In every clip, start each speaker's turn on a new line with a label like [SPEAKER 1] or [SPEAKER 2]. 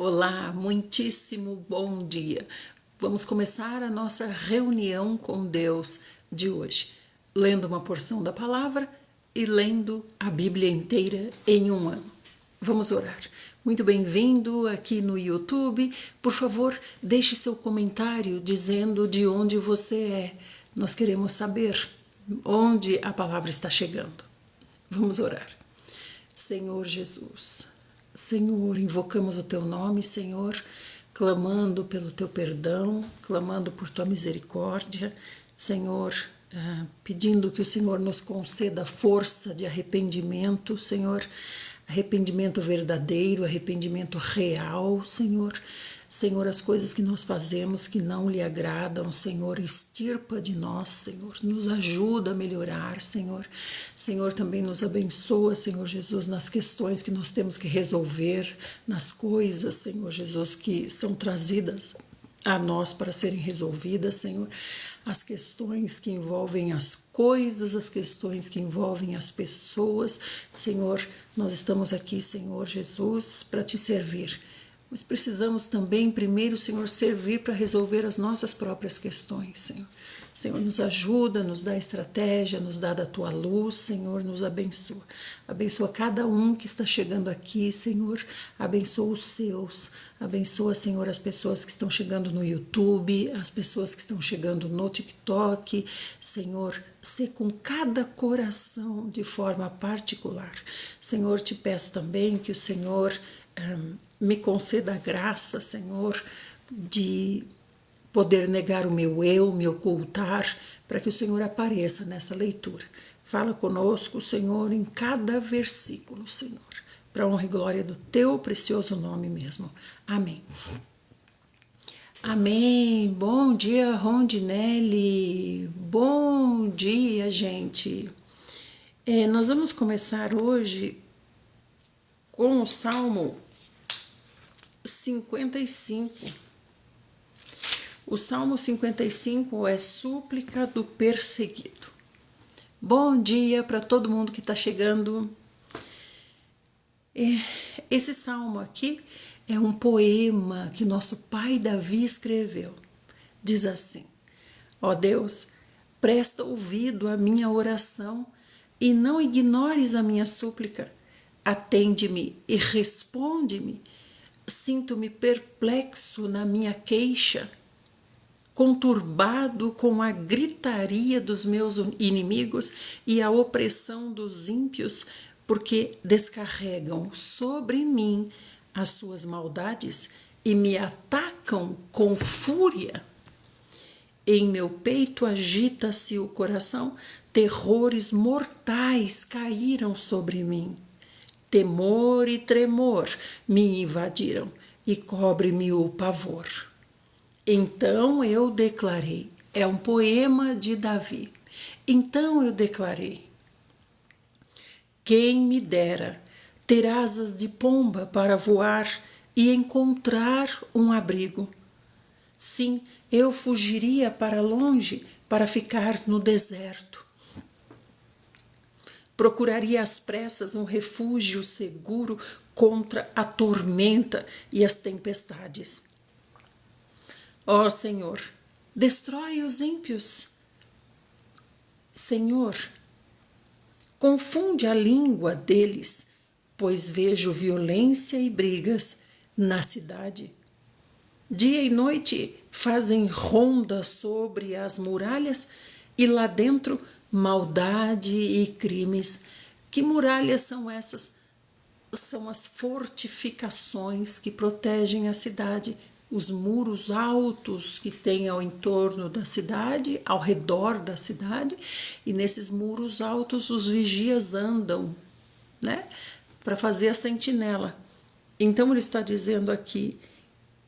[SPEAKER 1] Olá, muitíssimo bom dia. Vamos começar a nossa reunião com Deus de hoje, lendo uma porção da palavra e lendo a Bíblia inteira em um ano. Vamos orar. Muito bem-vindo aqui no YouTube. Por favor, deixe seu comentário dizendo de onde você é. Nós queremos saber onde a palavra está chegando. Vamos orar. Senhor Jesus, Senhor, invocamos o Teu nome, Senhor, clamando pelo Teu perdão, clamando por Tua misericórdia, Senhor, pedindo que o Senhor nos conceda força de arrependimento, Senhor, arrependimento verdadeiro, arrependimento real, Senhor. Senhor, as coisas que nós fazemos que não lhe agradam, Senhor, extirpa de nós, Senhor, nos ajuda a melhorar, Senhor. Senhor, também nos abençoa, Senhor Jesus, nas questões que nós temos que resolver, nas coisas, Senhor Jesus, que são trazidas a nós para serem resolvidas, Senhor. As questões que envolvem as coisas, as questões que envolvem as pessoas, Senhor, nós estamos aqui, Senhor Jesus, para te servir. Mas precisamos também, primeiro, Senhor, servir para resolver as nossas próprias questões, Senhor. Senhor, nos ajuda, nos dá estratégia, nos dá da Tua luz, Senhor, nos abençoa. Abençoa cada um que está chegando aqui, Senhor. Abençoa os seus. Abençoa, Senhor, as pessoas que estão chegando no YouTube, as pessoas que estão chegando no TikTok. Senhor, sê com cada coração de forma particular. Senhor, te peço também que o Senhor me conceda a graça, Senhor, de poder negar o meu eu, me ocultar, para que o Senhor apareça nessa leitura. Fala conosco, Senhor, em cada versículo, Senhor, para a honra e glória do Teu precioso nome mesmo. Amém. Amém. Bom dia, Rondinelli. Bom dia, gente. Nós vamos começar hoje com o Salmo 55. O Salmo 55 é súplica do perseguido. Bom dia para todo mundo que está chegando. Esse salmo aqui é um poema que nosso pai Davi escreveu. Diz assim: ó Deus, presta ouvido à minha oração e não ignores a minha súplica. Atende-me e responde-me. Sinto-me perplexo na minha queixa, conturbado com a gritaria dos meus inimigos e a opressão dos ímpios, porque descarregam sobre mim as suas maldades e me atacam com fúria. Em meu peito agita-se o coração, terrores mortais caíram sobre mim. Temor e tremor me invadiram e cobre-me o pavor. Então eu declarei, é um poema de Davi. Então eu declarei: quem me dera ter asas de pomba para voar e encontrar um abrigo. Sim, eu fugiria para longe para ficar no deserto. Procuraria às pressas um refúgio seguro contra a tormenta e as tempestades. Ó Senhor, destrói os ímpios. Senhor, confunde a língua deles, pois vejo violência e brigas na cidade. Dia e noite fazem ronda sobre as muralhas e lá dentro maldade e crimes. Que muralhas são essas? São as fortificações que protegem a cidade, os muros altos que tem ao entorno da cidade, ao redor da cidade, e nesses muros altos os vigias andam, né, para fazer a sentinela. Então ele está dizendo aqui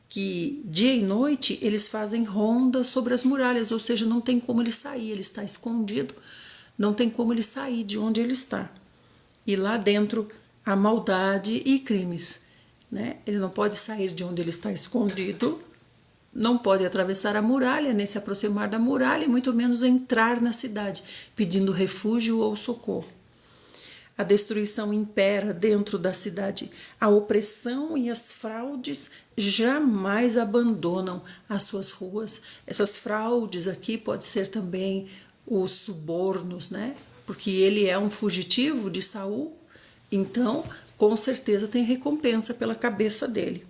[SPEAKER 1] que dia e noite eles fazem ronda sobre as muralhas, ou seja, não tem como ele sair, ele está escondido, não tem como ele sair de onde ele está. E lá dentro há maldade e crimes, né? Ele não pode sair de onde ele está escondido, não pode atravessar a muralha, nem se aproximar da muralha, e muito menos entrar na cidade, pedindo refúgio ou socorro. A destruição impera dentro da cidade. A opressão e as fraudes jamais abandonam as suas ruas. Essas fraudes aqui pode ser também os subornos, né? Porque ele é um fugitivo de Saul, então com certeza tem recompensa pela cabeça dele.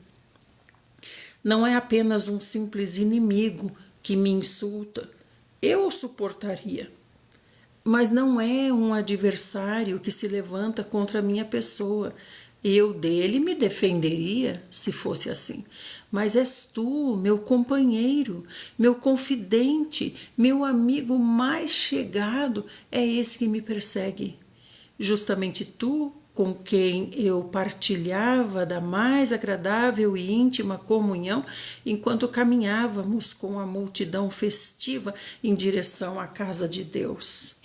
[SPEAKER 1] Não é apenas um simples inimigo que me insulta, eu o suportaria. Mas não é um adversário que se levanta contra a minha pessoa. Eu dele me defenderia se fosse assim. Mas és tu, meu companheiro, meu confidente, meu amigo mais chegado, é esse que me persegue. Justamente tu, com quem eu partilhava da mais agradável e íntima comunhão, enquanto caminhávamos com a multidão festiva em direção à casa de Deus.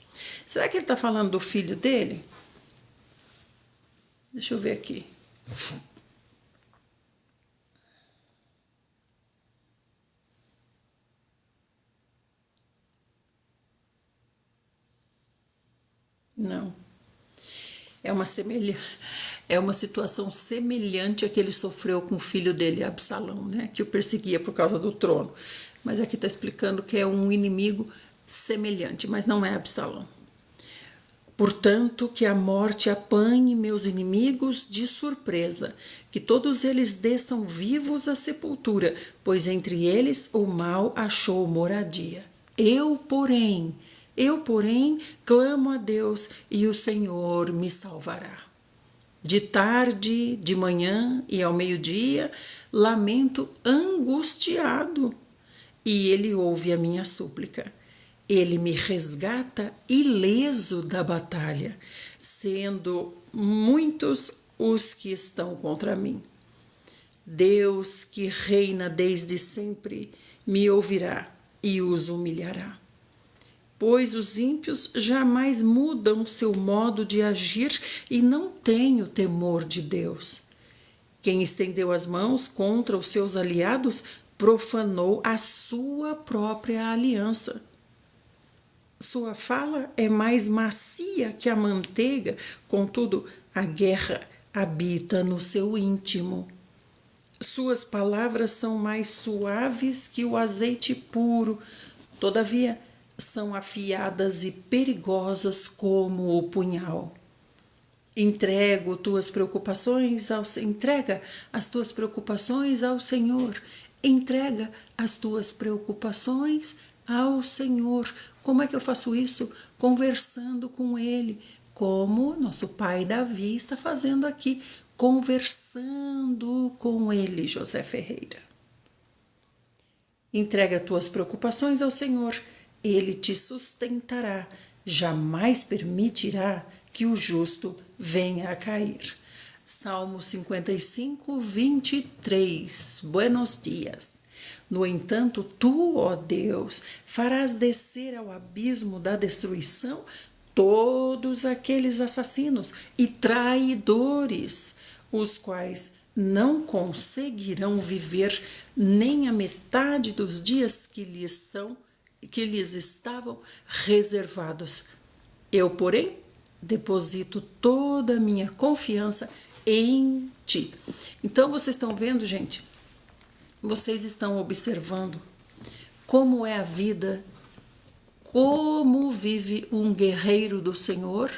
[SPEAKER 1] Será que ele está falando do filho dele? Deixa eu ver aqui. Não. É uma situação semelhante à que ele sofreu com o filho dele, Absalão, né? Que o perseguia por causa do trono. Mas aqui está explicando que é um inimigo semelhante, mas não é Absalão. Portanto, que a morte apanhe meus inimigos de surpresa, que todos eles desçam vivos à sepultura, pois entre eles o mal achou moradia. Eu, porém, clamo a Deus e o Senhor me salvará. De tarde, de manhã e ao meio-dia, lamento angustiado, e ele ouve a minha súplica. Ele me resgata ileso da batalha, sendo muitos os que estão contra mim. Deus, que reina desde sempre, me ouvirá e os humilhará. Pois os ímpios jamais mudam seu modo de agir e não têm o temor de Deus. Quem estendeu as mãos contra os seus aliados profanou a sua própria aliança. Sua fala é mais macia que a manteiga, contudo, a guerra habita no seu íntimo. Suas palavras são mais suaves que o azeite puro, todavia, são afiadas e perigosas como o punhal. Entrega as tuas preocupações ao Senhor. Entrega as tuas preocupações ao Senhor. Como é que eu faço isso? Conversando com Ele, como nosso pai Davi está fazendo aqui, conversando com Ele, José Ferreira. Entrega tuas preocupações ao Senhor, Ele te sustentará, jamais permitirá que o justo venha a cair. Salmo 55, 23. Buenos dias. No entanto, tu, ó Deus, farás descer ao abismo da destruição todos aqueles assassinos e traidores, os quais não conseguirão viver nem a metade dos dias que lhes estavam reservados. Eu, porém, deposito toda a minha confiança em ti. Então, vocês estão vendo, gente? Vocês estão observando como é a vida, como vive um guerreiro do Senhor?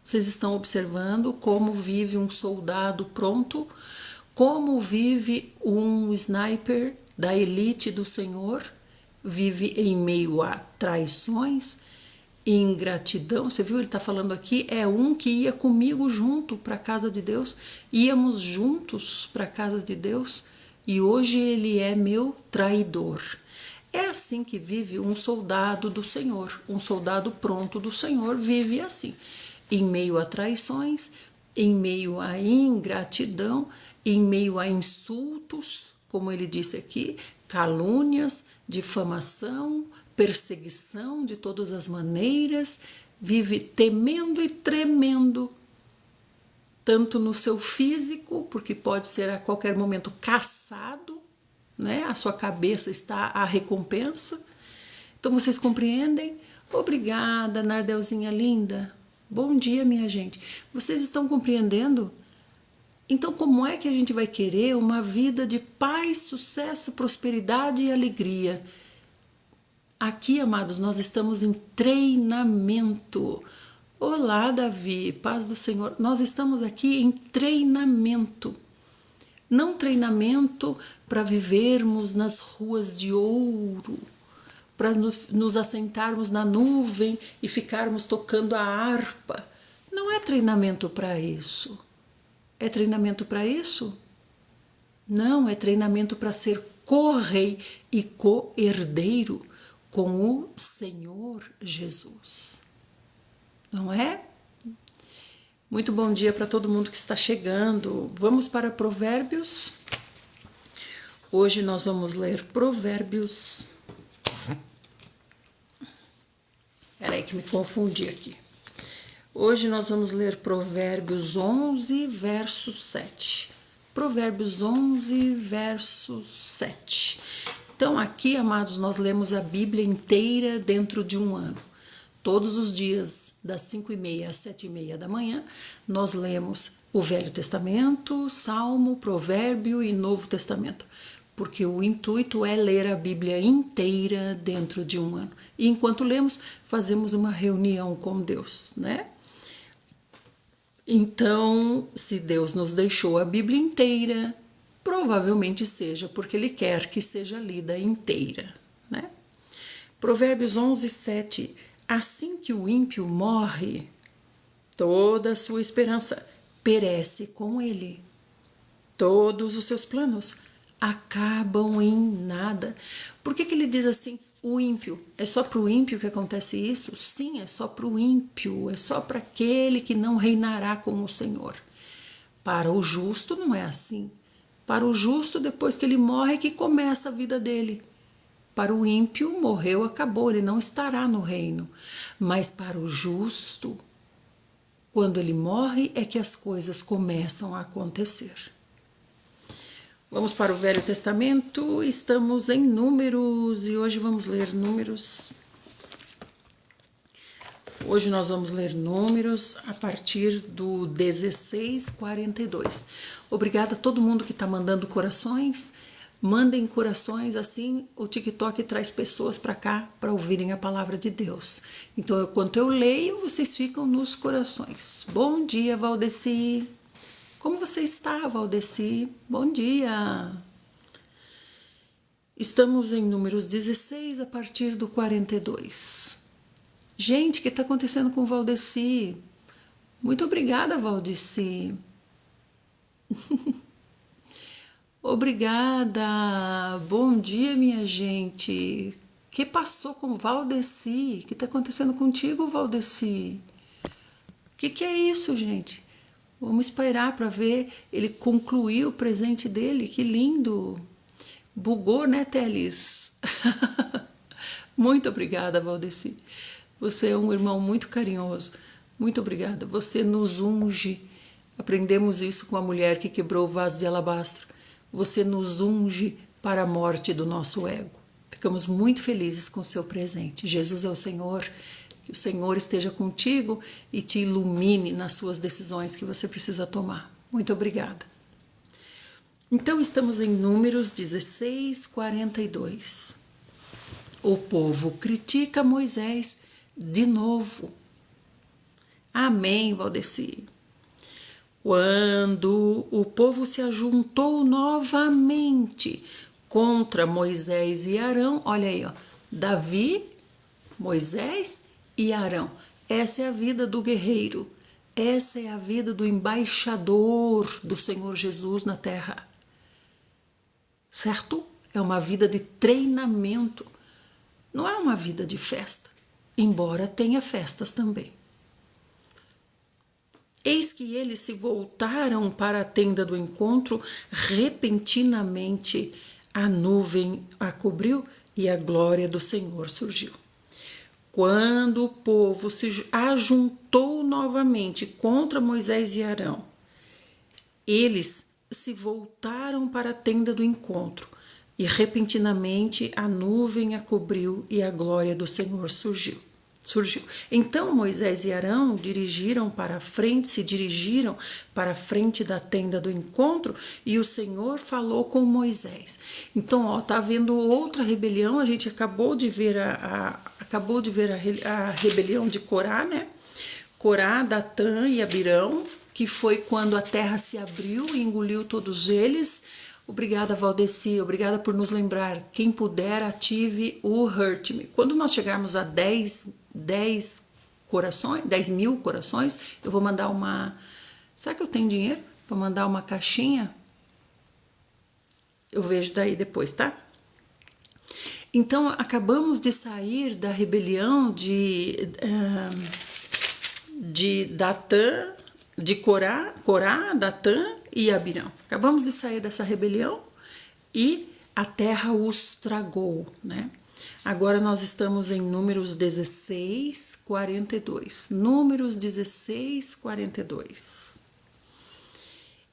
[SPEAKER 1] Vocês estão observando como vive um soldado pronto? Como vive um sniper da elite do Senhor? Vive em meio a traições, ingratidão. Você viu, ele está falando aqui, é um que ia comigo junto para a casa de Deus. Íamos juntos para a casa de Deus e hoje ele é meu traidor. É assim que vive um soldado do Senhor. Um soldado pronto do Senhor vive assim, em meio a traições, em meio a ingratidão, em meio a insultos, como ele disse aqui, calúnias, difamação, perseguição de todas as maneiras, vive temendo e tremendo, tanto no seu físico, porque pode ser a qualquer momento caçado, né? A sua cabeça está a recompensa. Então vocês compreendem? Obrigada, Nardelzinha linda. Bom dia, minha gente. Vocês estão compreendendo? Então, como é que a gente vai querer uma vida de paz, sucesso, prosperidade e alegria? Aqui, amados, nós estamos em treinamento. Olá, Davi, paz do Senhor. Nós estamos aqui em treinamento. Não treinamento para vivermos nas ruas de ouro, para nos assentarmos na nuvem e ficarmos tocando a harpa. Não é treinamento para isso. É treinamento para isso? Não, é treinamento para ser co-rei e co-herdeiro com o Senhor Jesus. Não é? Muito bom dia para todo mundo que está chegando. Vamos para Provérbios. Hoje nós vamos ler Provérbios. Peraí que me confundi aqui. Hoje nós vamos ler Provérbios 11, verso 7. Provérbios 11, verso 7. Então aqui, amados, nós lemos a Bíblia inteira dentro de um ano. Todos os dias, das 5h30 às 7h30 da manhã, nós lemos o Velho Testamento, Salmo, Provérbio e Novo Testamento, porque o intuito é ler a Bíblia inteira dentro de um ano. E enquanto lemos, fazemos uma reunião com Deus, né? Então, se Deus nos deixou a Bíblia inteira, provavelmente seja porque Ele quer que seja lida inteira, né? Provérbios 11, 7. Assim que o ímpio morre, toda a sua esperança perece com ele. Todos os seus planos acabam em nada. Por que ele diz assim, o ímpio? É só para o ímpio que acontece isso? Sim, é só para o ímpio, é só para aquele que não reinará com o Senhor. Para o justo não é assim. Para o justo, depois que ele morre, é que começa a vida dele. Para o ímpio, morreu, acabou, ele não estará no reino. Mas para o justo, quando ele morre, é que as coisas começam a acontecer. Vamos para o Velho Testamento, estamos em Números e hoje vamos ler Números. Hoje nós vamos ler Números a partir do 16:42. Obrigada a todo mundo que está mandando corações. Mandem corações, assim o TikTok traz pessoas para cá para ouvirem a palavra de Deus. Então, enquanto eu leio, vocês ficam nos corações. Bom dia, Valdeci. Como você está, Valdeci? Bom dia. Estamos em Números 16, a partir do 42. Gente, o que está acontecendo com o Valdeci? Muito obrigada, Valdeci. Obrigada, bom dia, minha gente. O que passou com o Valdeci? O que está acontecendo contigo, Valdeci? O que é isso, gente? Vamos esperar para ver. Ele concluiu o presente dele, que lindo. Bugou, né, Teles? Muito obrigada, Valdeci. Você é um irmão muito carinhoso. Muito obrigada. Você nos unge. Aprendemos isso com a mulher que quebrou o vaso de alabastro. Você nos unge para a morte do nosso ego. Ficamos muito felizes com o seu presente. Jesus é o Senhor, que o Senhor esteja contigo e te ilumine nas suas decisões que você precisa tomar. Muito obrigada. Então, estamos em Números 16:42. O povo critica Moisés de novo. Amém, Valdeci. Quando o povo se ajuntou novamente contra Moisés e Arão, olha aí, ó, Davi, Moisés e Arão. Essa é a vida do guerreiro, essa é a vida do embaixador do Senhor Jesus na terra. Certo? É uma vida de treinamento, não é uma vida de festa, embora tenha festas também. Eis que eles se voltaram para a tenda do encontro, repentinamente a nuvem a cobriu e a glória do Senhor surgiu. Quando o povo se ajuntou novamente contra Moisés e Arão, eles se voltaram para a tenda do encontro e repentinamente a nuvem a cobriu e a glória do Senhor surgiu. surgiu. Então Moisés e Arão se dirigiram para a frente da tenda do encontro, e o Senhor falou com Moisés. Então, ó, tá havendo outra rebelião. A gente acabou de ver a rebelião de Corá, né? Corá, Datã e Abirão, que foi quando a terra se abriu e engoliu todos eles. Obrigada, Valdeci, obrigada por nos lembrar. Quem puder, ative o Hurt Me. Quando nós chegarmos a 10 mil corações, eu vou mandar uma... Será que eu tenho dinheiro para mandar uma caixinha? Eu vejo daí depois, tá? Então, acabamos de sair da rebelião de Datã, de Corá, Datã e Abirão. Acabamos de sair dessa rebelião e a terra os tragou, né? Agora nós estamos em Números 16, 42. Números 16, 42.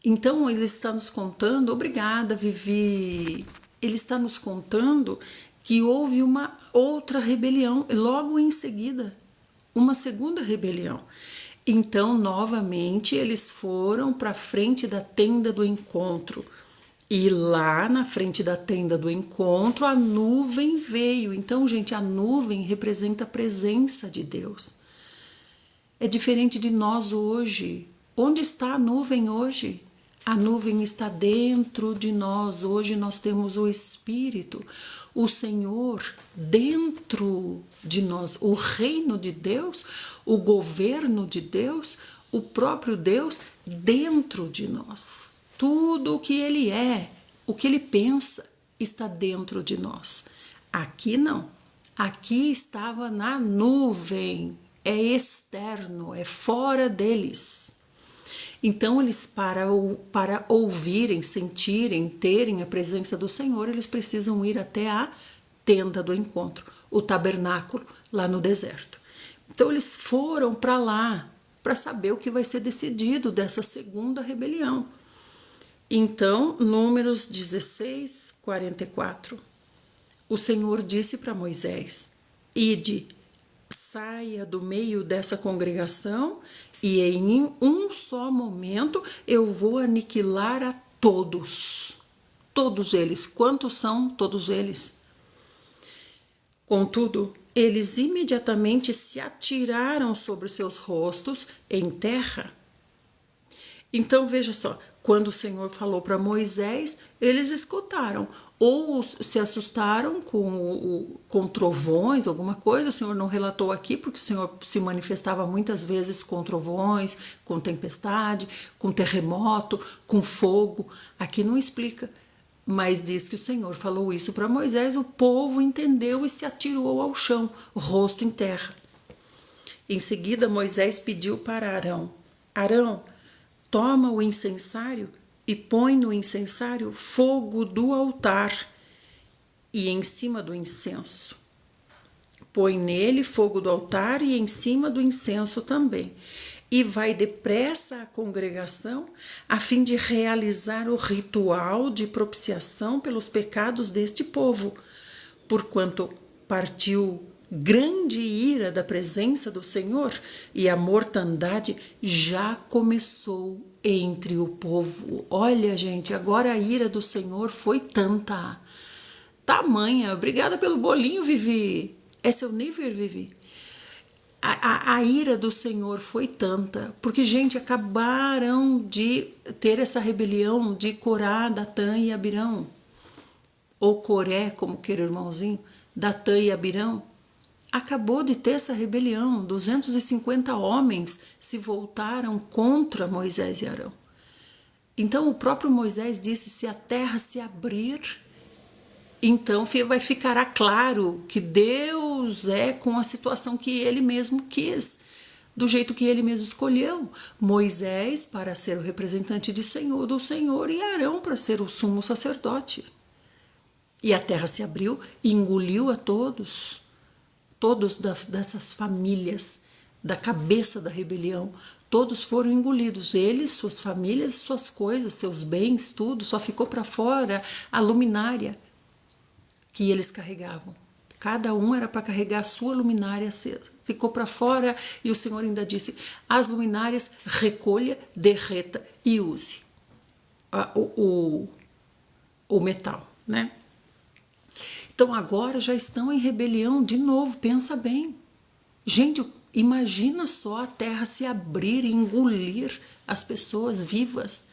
[SPEAKER 1] Então ele está nos contando, obrigada, Vivi. Ele está nos contando que houve uma outra rebelião, logo em seguida, uma segunda rebelião. Então, novamente, eles foram para a frente da tenda do encontro. E lá na frente da tenda do encontro, a nuvem veio. Então, gente, a nuvem representa a presença de Deus. É diferente de nós hoje. Onde está a nuvem hoje? A nuvem está dentro de nós. Hoje nós temos o Espírito, o Senhor dentro de nós, o reino de Deus, o governo de Deus, o próprio Deus dentro de nós. Tudo o que Ele é, o que Ele pensa, está dentro de nós. Aqui não. Aqui estava na nuvem. É externo, é fora deles. Então, eles, para ouvirem, sentirem, terem a presença do Senhor, eles precisam ir até a tenda do encontro, o tabernáculo, lá no deserto. Então, eles foram para lá, para saber o que vai ser decidido dessa segunda rebelião. Então, Números 16, 44. O Senhor disse para Moisés: Ide, saia do meio dessa congregação, e em um só momento eu vou aniquilar a todos. Todos eles. Quantos são todos eles? Contudo, eles imediatamente se atiraram sobre seus rostos em terra. Então, veja só, quando o Senhor falou para eles escutaram, ou se assustaram com trovões, alguma coisa. O Senhor não relatou aqui, porque o Senhor se manifestava muitas vezes com trovões, com tempestade, com terremoto, com fogo. Aqui não explica, mas diz que o Senhor falou isso para Moisés, o povo entendeu e se atirou ao chão, rosto em terra. Em seguida, Moisés pediu para Arão: Arão, toma o incensário e põe no incensário fogo do altar e em cima do incenso. Põe nele fogo do altar e em cima do incenso também. E vai depressa à congregação a fim de realizar o ritual de propiciação pelos pecados deste povo, porquanto partiu grande ira da presença do Senhor, e a mortandade já começou entre o povo. Olha, gente, agora a ira do Senhor foi tamanha. Obrigada pelo bolinho, Vivi. É seu nível, Vivi? A ira do Senhor foi tanta, porque, gente, acabaram de ter essa rebelião de Corá, Datã e Abirão, ou Coré, como queira, irmãozinho, Datã e Abirão. Acabou de ter essa rebelião, 250 homens se voltaram contra Moisés e Arão. Então o próprio Moisés disse: se a terra se abrir, então ficará claro que Deus é com a situação que Ele mesmo quis, do jeito que Ele mesmo escolheu. Moisés para ser o representante do Senhor e Arão para ser o sumo sacerdote. E a terra se abriu e engoliu a todos dessas famílias, da cabeça da rebelião. Todos foram engolidos, eles, suas famílias, suas coisas, seus bens, tudo. Só ficou para fora a luminária que eles carregavam. Cada um era para carregar a sua luminária acesa. Ficou para fora e o Senhor ainda disse: as luminárias recolha, derreta e use o metal, né? Então agora já estão em rebelião de novo, pensa bem. Gente, imagina só a terra se abrir e engolir as pessoas vivas.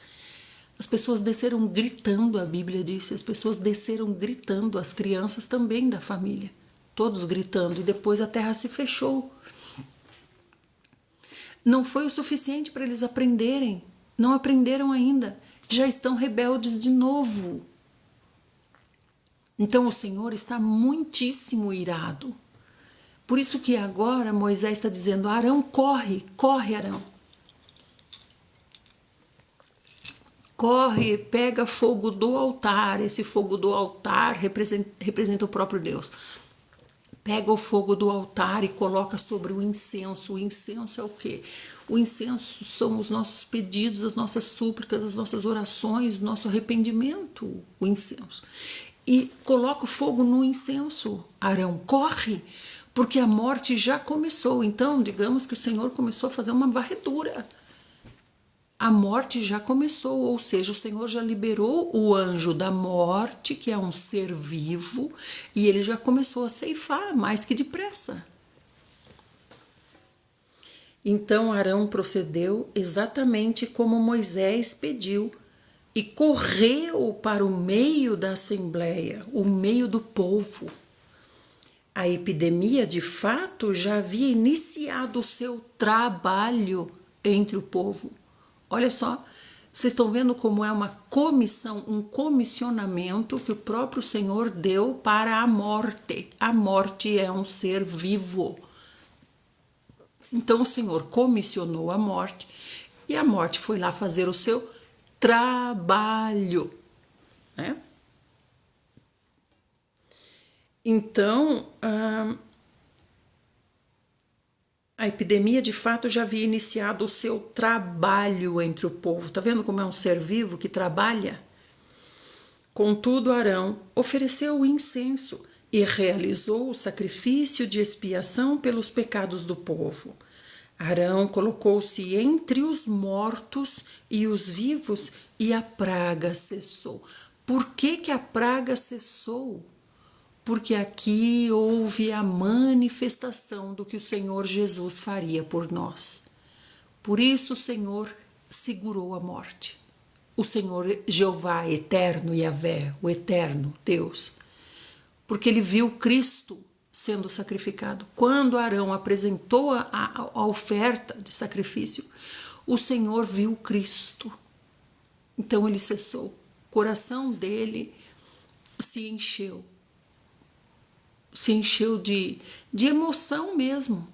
[SPEAKER 1] As pessoas desceram gritando, a Bíblia disse, as pessoas desceram gritando, as crianças também da família, todos gritando, e depois a terra se fechou. Não foi o suficiente para eles aprenderem, não aprenderam ainda, já estão rebeldes de novo. Então o Senhor está muitíssimo irado. Por isso que agora Moisés está dizendo: Arão, corre, corre, Arão. Corre, pega fogo do altar. Esse fogo do altar representa o próprio Deus. Pega o fogo do altar e coloca sobre o incenso. O incenso é o quê? O incenso são os nossos pedidos, as nossas súplicas, as nossas orações, o nosso arrependimento, o incenso. E coloca o fogo no incenso. Arão, corre, porque a morte já começou. Então, digamos que o Senhor começou a fazer uma varredura. A morte já começou, ou seja, o Senhor já liberou o anjo da morte, que é um ser vivo, e ele já começou a ceifar mais que depressa. Então Arão procedeu exatamente como Moisés pediu e correu para o meio da assembleia, o meio do povo. A epidemia, de fato, já havia iniciado o seu trabalho entre o povo. Olha só, vocês estão vendo como é uma comissão, um comissionamento que o próprio Senhor deu para a morte. A morte é um ser vivo. Então o Senhor comissionou a morte e a morte foi lá fazer o seu trabalho, né? Então, a epidemia, de fato, já havia iniciado o seu trabalho entre o povo. Está vendo como é um ser vivo que trabalha? Contudo, Arão ofereceu o incenso e realizou o sacrifício de expiação pelos pecados do povo. Arão colocou-se entre os mortos e os vivos e a praga cessou. Por que a praga cessou? Porque aqui houve a manifestação do que o Senhor Jesus faria por nós. Por isso o Senhor segurou a morte. O Senhor Jeová eterno, Yahvé, o eterno Deus. Porque ele viu Cristo sendo sacrificado. Quando Arão apresentou a oferta de sacrifício, o Senhor viu Cristo. Então ele cessou. O coração dele se encheu. Se encheu de emoção mesmo,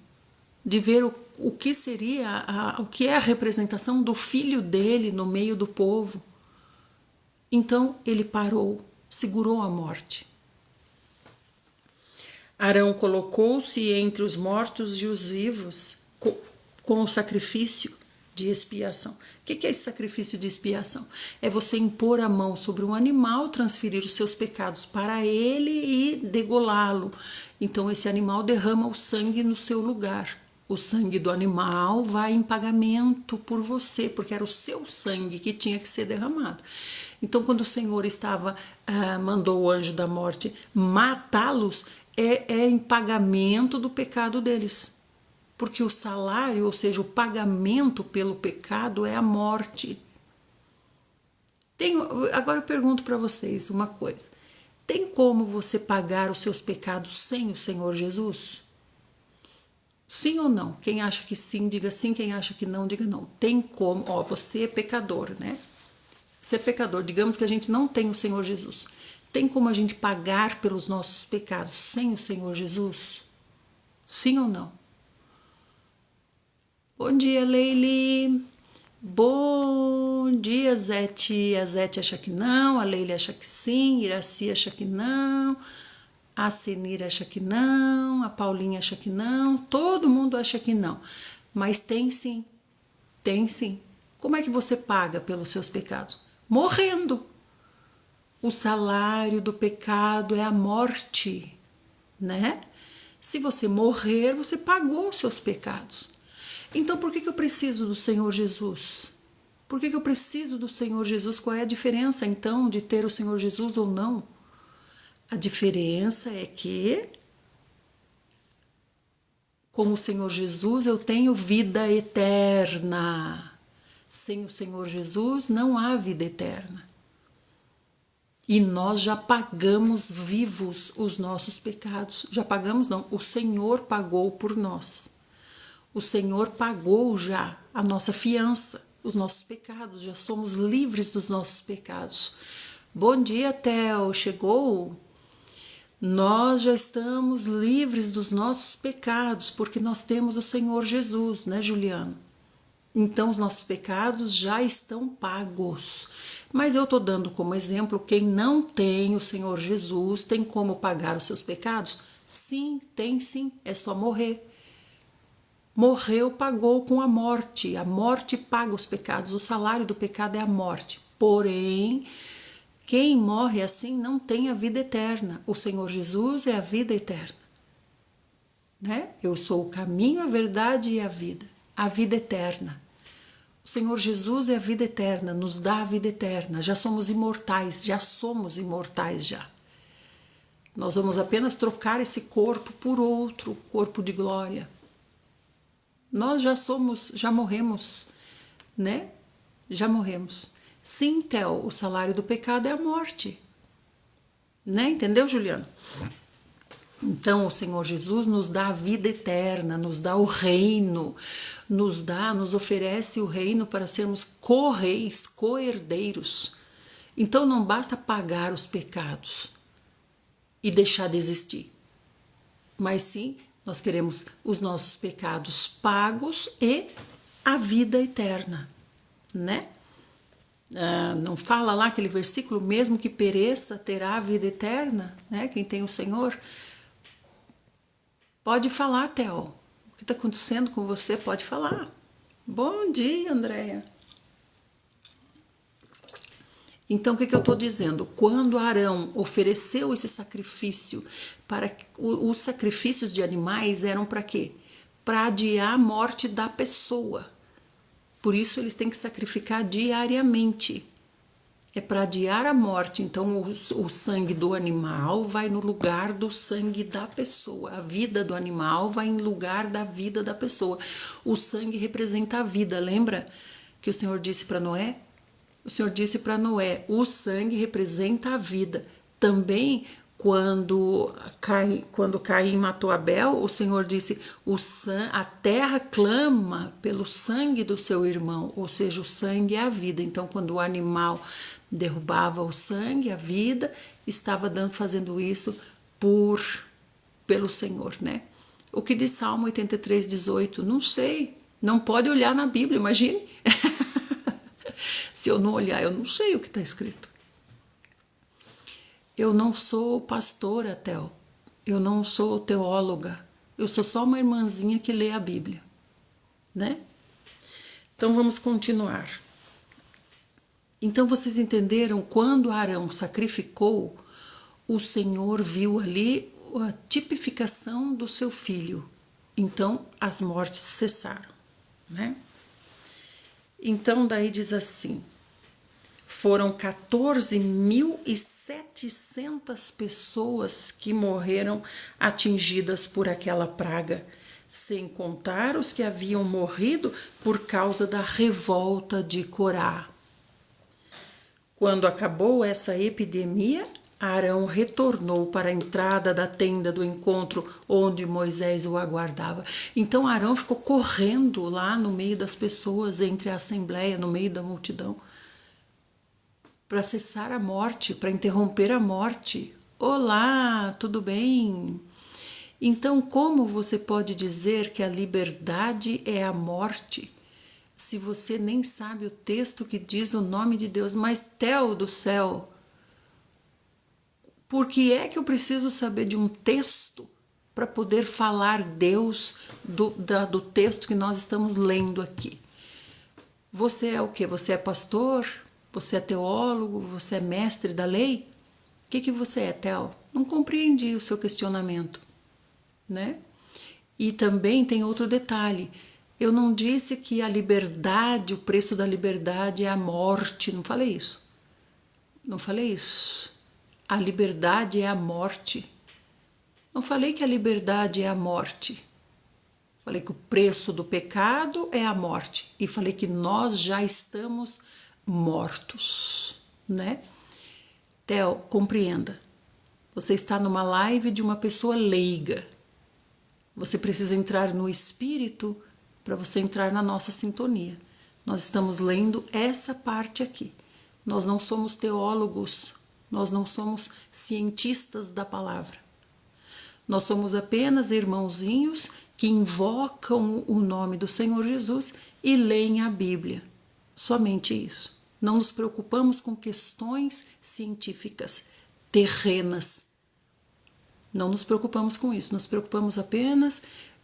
[SPEAKER 1] de ver o que seria, o que é a representação do filho dele no meio do povo. Então ele parou, segurou a morte. Arão colocou-se entre os mortos e os vivos com o sacrifício de expiação. O que é esse sacrifício de expiação? É você impor a mão sobre um animal, transferir os seus pecados para ele e degolá-lo. Então esse animal derrama o sangue no seu lugar. O sangue do animal vai em pagamento por você, porque era o seu sangue que tinha que ser derramado. Então quando o Senhor mandou o anjo da morte matá-los, é em pagamento do pecado deles. Porque o salário, ou seja, o pagamento pelo pecado é a morte. Agora eu pergunto para vocês uma coisa. Tem como você pagar os seus pecados sem o Senhor Jesus? Sim ou não? Quem acha que sim, diga sim. Quem acha que não, diga não. Tem como. Você é pecador, né? Você é pecador. Digamos que a gente não tem o Senhor Jesus. Tem como a gente pagar pelos nossos pecados sem o Senhor Jesus? Sim ou não? Bom dia, Leile. Bom dia, Zete. A Zete acha que não, a Leile acha que sim, Iraci acha que não, a Senira acha que não, a Paulinha acha que não, todo mundo acha que não. Mas tem sim, tem sim. Como é que você paga pelos seus pecados? Morrendo. O salário do pecado é a morte. né? Se você morrer, você pagou os seus pecados. Então, por que eu preciso do Senhor Jesus? Por que eu preciso do Senhor Jesus? Qual é a diferença, então, de ter o Senhor Jesus ou não? A diferença é que, com o Senhor Jesus, eu tenho vida eterna. Sem o Senhor Jesus, não há vida eterna. E nós já pagamos vivos os nossos pecados. Já pagamos, não. O Senhor pagou por nós. O Senhor pagou já a nossa fiança, os nossos pecados. Já somos livres dos nossos pecados. Bom dia, Theo. Chegou? Nós já estamos livres dos nossos pecados, porque nós temos o Senhor Jesus, né, Juliano? Então, os nossos pecados já estão pagos. Mas eu estou dando como exemplo, quem não tem o Senhor Jesus, tem como pagar os seus pecados? Sim, tem sim, é só morrer. Morreu, pagou com a morte paga os pecados, o salário do pecado é a morte. Porém, quem morre assim não tem a vida eterna. O Senhor Jesus é a vida eterna. Né? Eu sou o caminho, a verdade e a vida eterna. O Senhor Jesus é a vida eterna, nos dá a vida eterna. Já somos imortais já. Nós vamos apenas trocar esse corpo por outro corpo de glória. Nós já morremos, né? Já morremos. Sim, Theo, o salário do pecado é a morte. Né? Entendeu, Juliano? Então, o Senhor Jesus nos dá a vida eterna, nos dá o reino, nos oferece o reino para sermos co-reis, co-herdeiros. Então, não basta pagar os pecados e deixar de existir, mas sim, nós queremos os nossos pecados pagos e a vida eterna, né? Não fala lá aquele versículo, mesmo que pereça, terá a vida eterna, né? Quem tem o Senhor. Pode falar, Theo. O que está acontecendo com você? Pode falar. Bom dia, Andréia. Então, o que eu estou dizendo? Quando Arão ofereceu esse sacrifício, os sacrifícios de animais eram para quê? Para adiar a morte da pessoa. Por isso, eles têm que sacrificar diariamente. É para adiar a morte. Então, o sangue do animal vai no lugar do sangue da pessoa. A vida do animal vai em lugar da vida da pessoa. O sangue representa a vida. Lembra que o Senhor disse para Noé? O Senhor disse para Noé, o sangue representa a vida. Também, quando Caim matou Abel, o Senhor disse, a terra clama pelo sangue do seu irmão, ou seja, o sangue é a vida. Então, quando o animal derrubava o sangue, a vida, estava fazendo isso pelo Senhor, né? O que diz Salmo 83, 18? Não sei, não pode olhar na Bíblia, imagine. Se eu não olhar, eu não sei o que está escrito. Eu não sou pastora, Theo. Eu não sou teóloga. Eu sou só uma irmãzinha que lê a Bíblia, né? Então vamos continuar. Então vocês entenderam, quando Arão sacrificou, o Senhor viu ali a tipificação do seu filho. Então as mortes cessaram, né? Então daí diz assim, foram 14.700 pessoas que morreram atingidas por aquela praga, sem contar os que haviam morrido por causa da revolta de Corá. Quando acabou essa epidemia, Arão retornou para a entrada da tenda do encontro onde Moisés o aguardava. Então Arão ficou correndo lá no meio das pessoas, entre a assembleia, no meio da multidão, para cessar a morte, para interromper a morte. Olá, tudo bem? Então, como você pode dizer que a liberdade é a morte, se você nem sabe o texto que diz o nome de Deus? Mas, Theo do céu, por que é que eu preciso saber de um texto para poder falar Deus do texto que nós estamos lendo aqui? Você é o quê? Você é pastor? Você é teólogo? Você é mestre da lei? O que você é, Theo? Não compreendi o seu questionamento. né? E também tem outro detalhe. Eu não disse que a liberdade, o preço da liberdade é a morte. Não falei isso. Não falei isso. A liberdade é a morte. Não falei que a liberdade é a morte. Falei que o preço do pecado é a morte. E falei que nós já estamos mortos, né? Theo, compreenda. Você está numa live de uma pessoa leiga. Você precisa entrar no espírito para você entrar na nossa sintonia. Nós estamos lendo essa parte aqui. Nós não somos teólogos, nós não somos cientistas da palavra. Nós somos apenas irmãozinhos que invocam o nome do Senhor Jesus e leem a Bíblia. Somente isso. Não nos preocupamos com questões científicas, terrenas. Não nos preocupamos com isso. Nos preocupamos apenas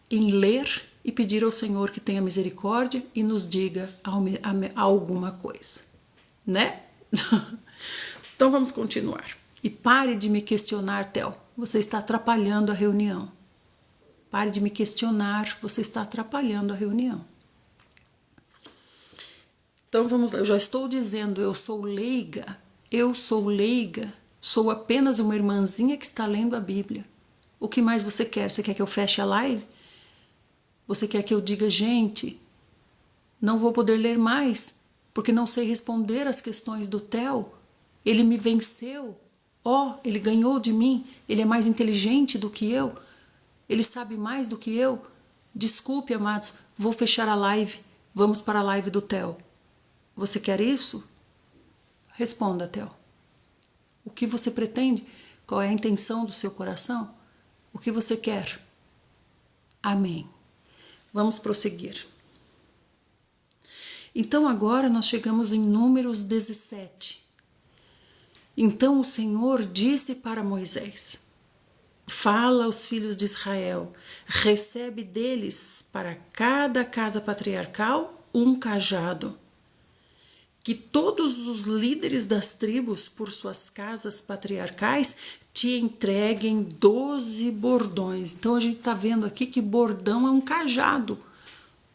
[SPEAKER 1] em ler e pedir ao Senhor que tenha misericórdia e nos diga alguma coisa, né? Então vamos continuar. E pare de me questionar, Theo. Você está atrapalhando a reunião. Pare de me questionar, você está atrapalhando a reunião. Então vamos lá. Eu já estou dizendo, eu sou leiga, sou apenas uma irmãzinha que está lendo a Bíblia. O que mais você quer? Você quer que eu feche a live? Você quer que eu diga, gente, não vou poder ler mais, porque não sei responder as questões do Theo. Ele me venceu. Ele ganhou de mim. Ele é mais inteligente do que eu. Ele sabe mais do que eu. Desculpe, amados, vou fechar a live. Vamos para a live do Theo. Você quer isso? Responda, Theo. O que você pretende? Qual é a intenção do seu coração? O que você quer? Amém. Vamos prosseguir. Então agora nós chegamos em Números 17. Então o Senhor disse para Moisés: fala aos filhos de Israel, recebe deles para cada casa patriarcal um cajado. Que todos os líderes das tribos, por suas casas patriarcais, te entreguem 12 bordões. Então a gente está vendo aqui que bordão é um cajado.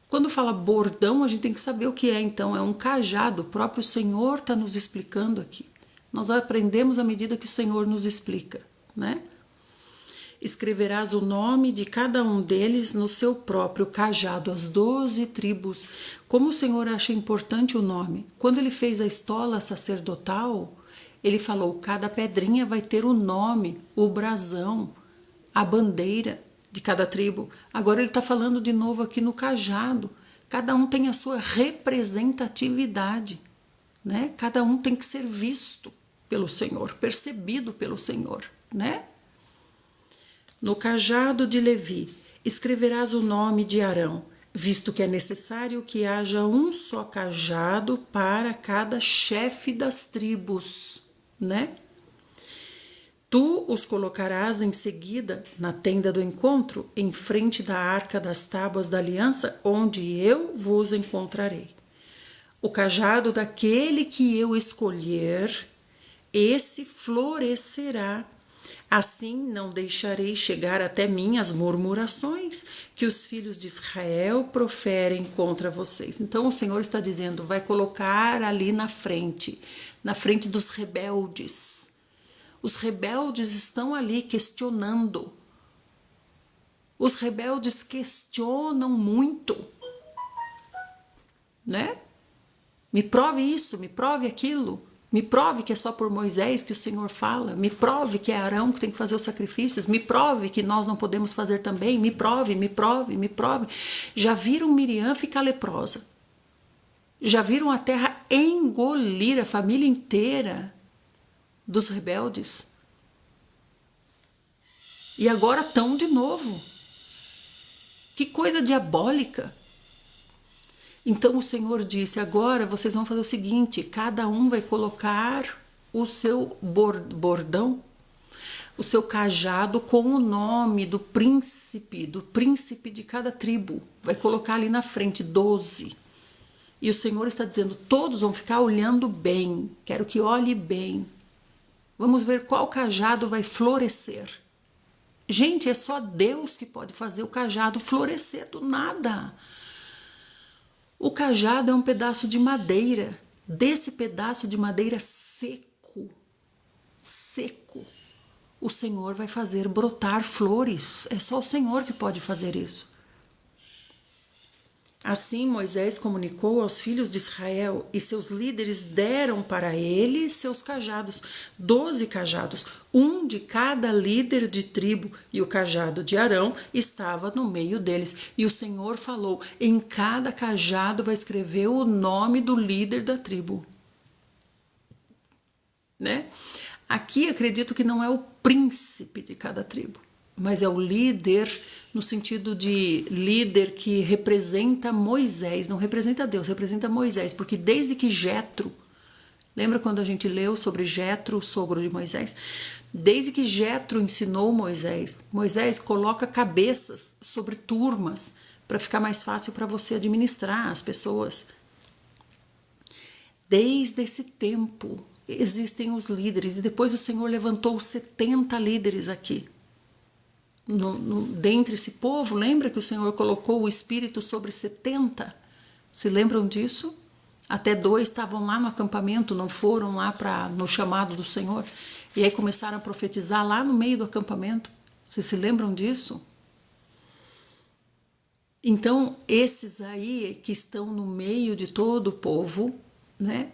[SPEAKER 1] Quando fala bordão, a gente tem que saber o que é. Então é um cajado. O próprio Senhor está nos explicando aqui. Nós aprendemos à medida que o Senhor nos explica, né? Escreverás o nome de cada um deles no seu próprio cajado, as 12 tribos. Como o Senhor acha importante o nome? Quando ele fez a estola sacerdotal, ele falou, cada pedrinha vai ter o nome, o brasão, a bandeira de cada tribo. Agora ele está falando de novo aqui no cajado. Cada um tem a sua representatividade, né? Cada um tem que ser visto pelo Senhor, percebido pelo Senhor, né? No cajado de Levi escreverás o nome de Arão, visto que é necessário que haja um só cajado para cada chefe das tribos, né? Tu os colocarás em seguida na tenda do encontro, em frente da arca das tábuas da aliança, onde eu vos encontrarei. O cajado daquele que eu escolher, esse florescerá. Assim não deixarei chegar até mim as murmurações que os filhos de Israel proferem contra vocês. Então o Senhor está dizendo, vai colocar ali na frente dos rebeldes. Os rebeldes estão ali questionando. Os rebeldes questionam muito, né? Me prove isso, me prove aquilo. Me prove que é só por Moisés que o Senhor fala. Me prove que é Arão que tem que fazer os sacrifícios. Me prove que nós não podemos fazer também. Me prove, me prove, me prove. Já viram Miriam ficar leprosa? Já viram a terra engolir a família inteira dos rebeldes? E agora estão de novo. Que coisa diabólica. Então o Senhor disse, agora vocês vão fazer o seguinte, cada um vai colocar o seu bordão, o seu cajado com o nome do príncipe de cada tribo. Vai colocar ali na frente 12. E o Senhor está dizendo, todos vão ficar olhando bem, quero que olhe bem. Vamos ver qual cajado vai florescer. Gente, é só Deus que pode fazer o cajado florescer do nada. O cajado é um pedaço de madeira. Desse pedaço de madeira seco, o Senhor vai fazer brotar flores. É só o Senhor que pode fazer isso. Assim Moisés comunicou aos filhos de Israel, e seus líderes deram para ele seus cajados, 12 cajados, um de cada líder de tribo, e o cajado de Arão estava no meio deles. E o Senhor falou: em cada cajado vai escrever o nome do líder da tribo. Né? Aqui acredito que não é o príncipe de cada tribo, mas é o líder, no sentido de líder que representa Moisés, não representa Deus, representa Moisés, porque desde que Jetro, lembra quando a gente leu sobre Jetro, o sogro de Moisés? Desde que Jetro ensinou Moisés, Moisés coloca cabeças sobre turmas para ficar mais fácil para você administrar as pessoas. Desde esse tempo existem os líderes, e depois o Senhor levantou 70 líderes aqui. Dentre esse povo, lembra que o Senhor colocou o Espírito sobre 70? Se lembram disso? Até 2 estavam lá no acampamento, não foram lá no chamado do Senhor. E aí começaram a profetizar lá no meio do acampamento. Vocês se lembram disso? Então, esses aí que estão no meio de todo o povo, né,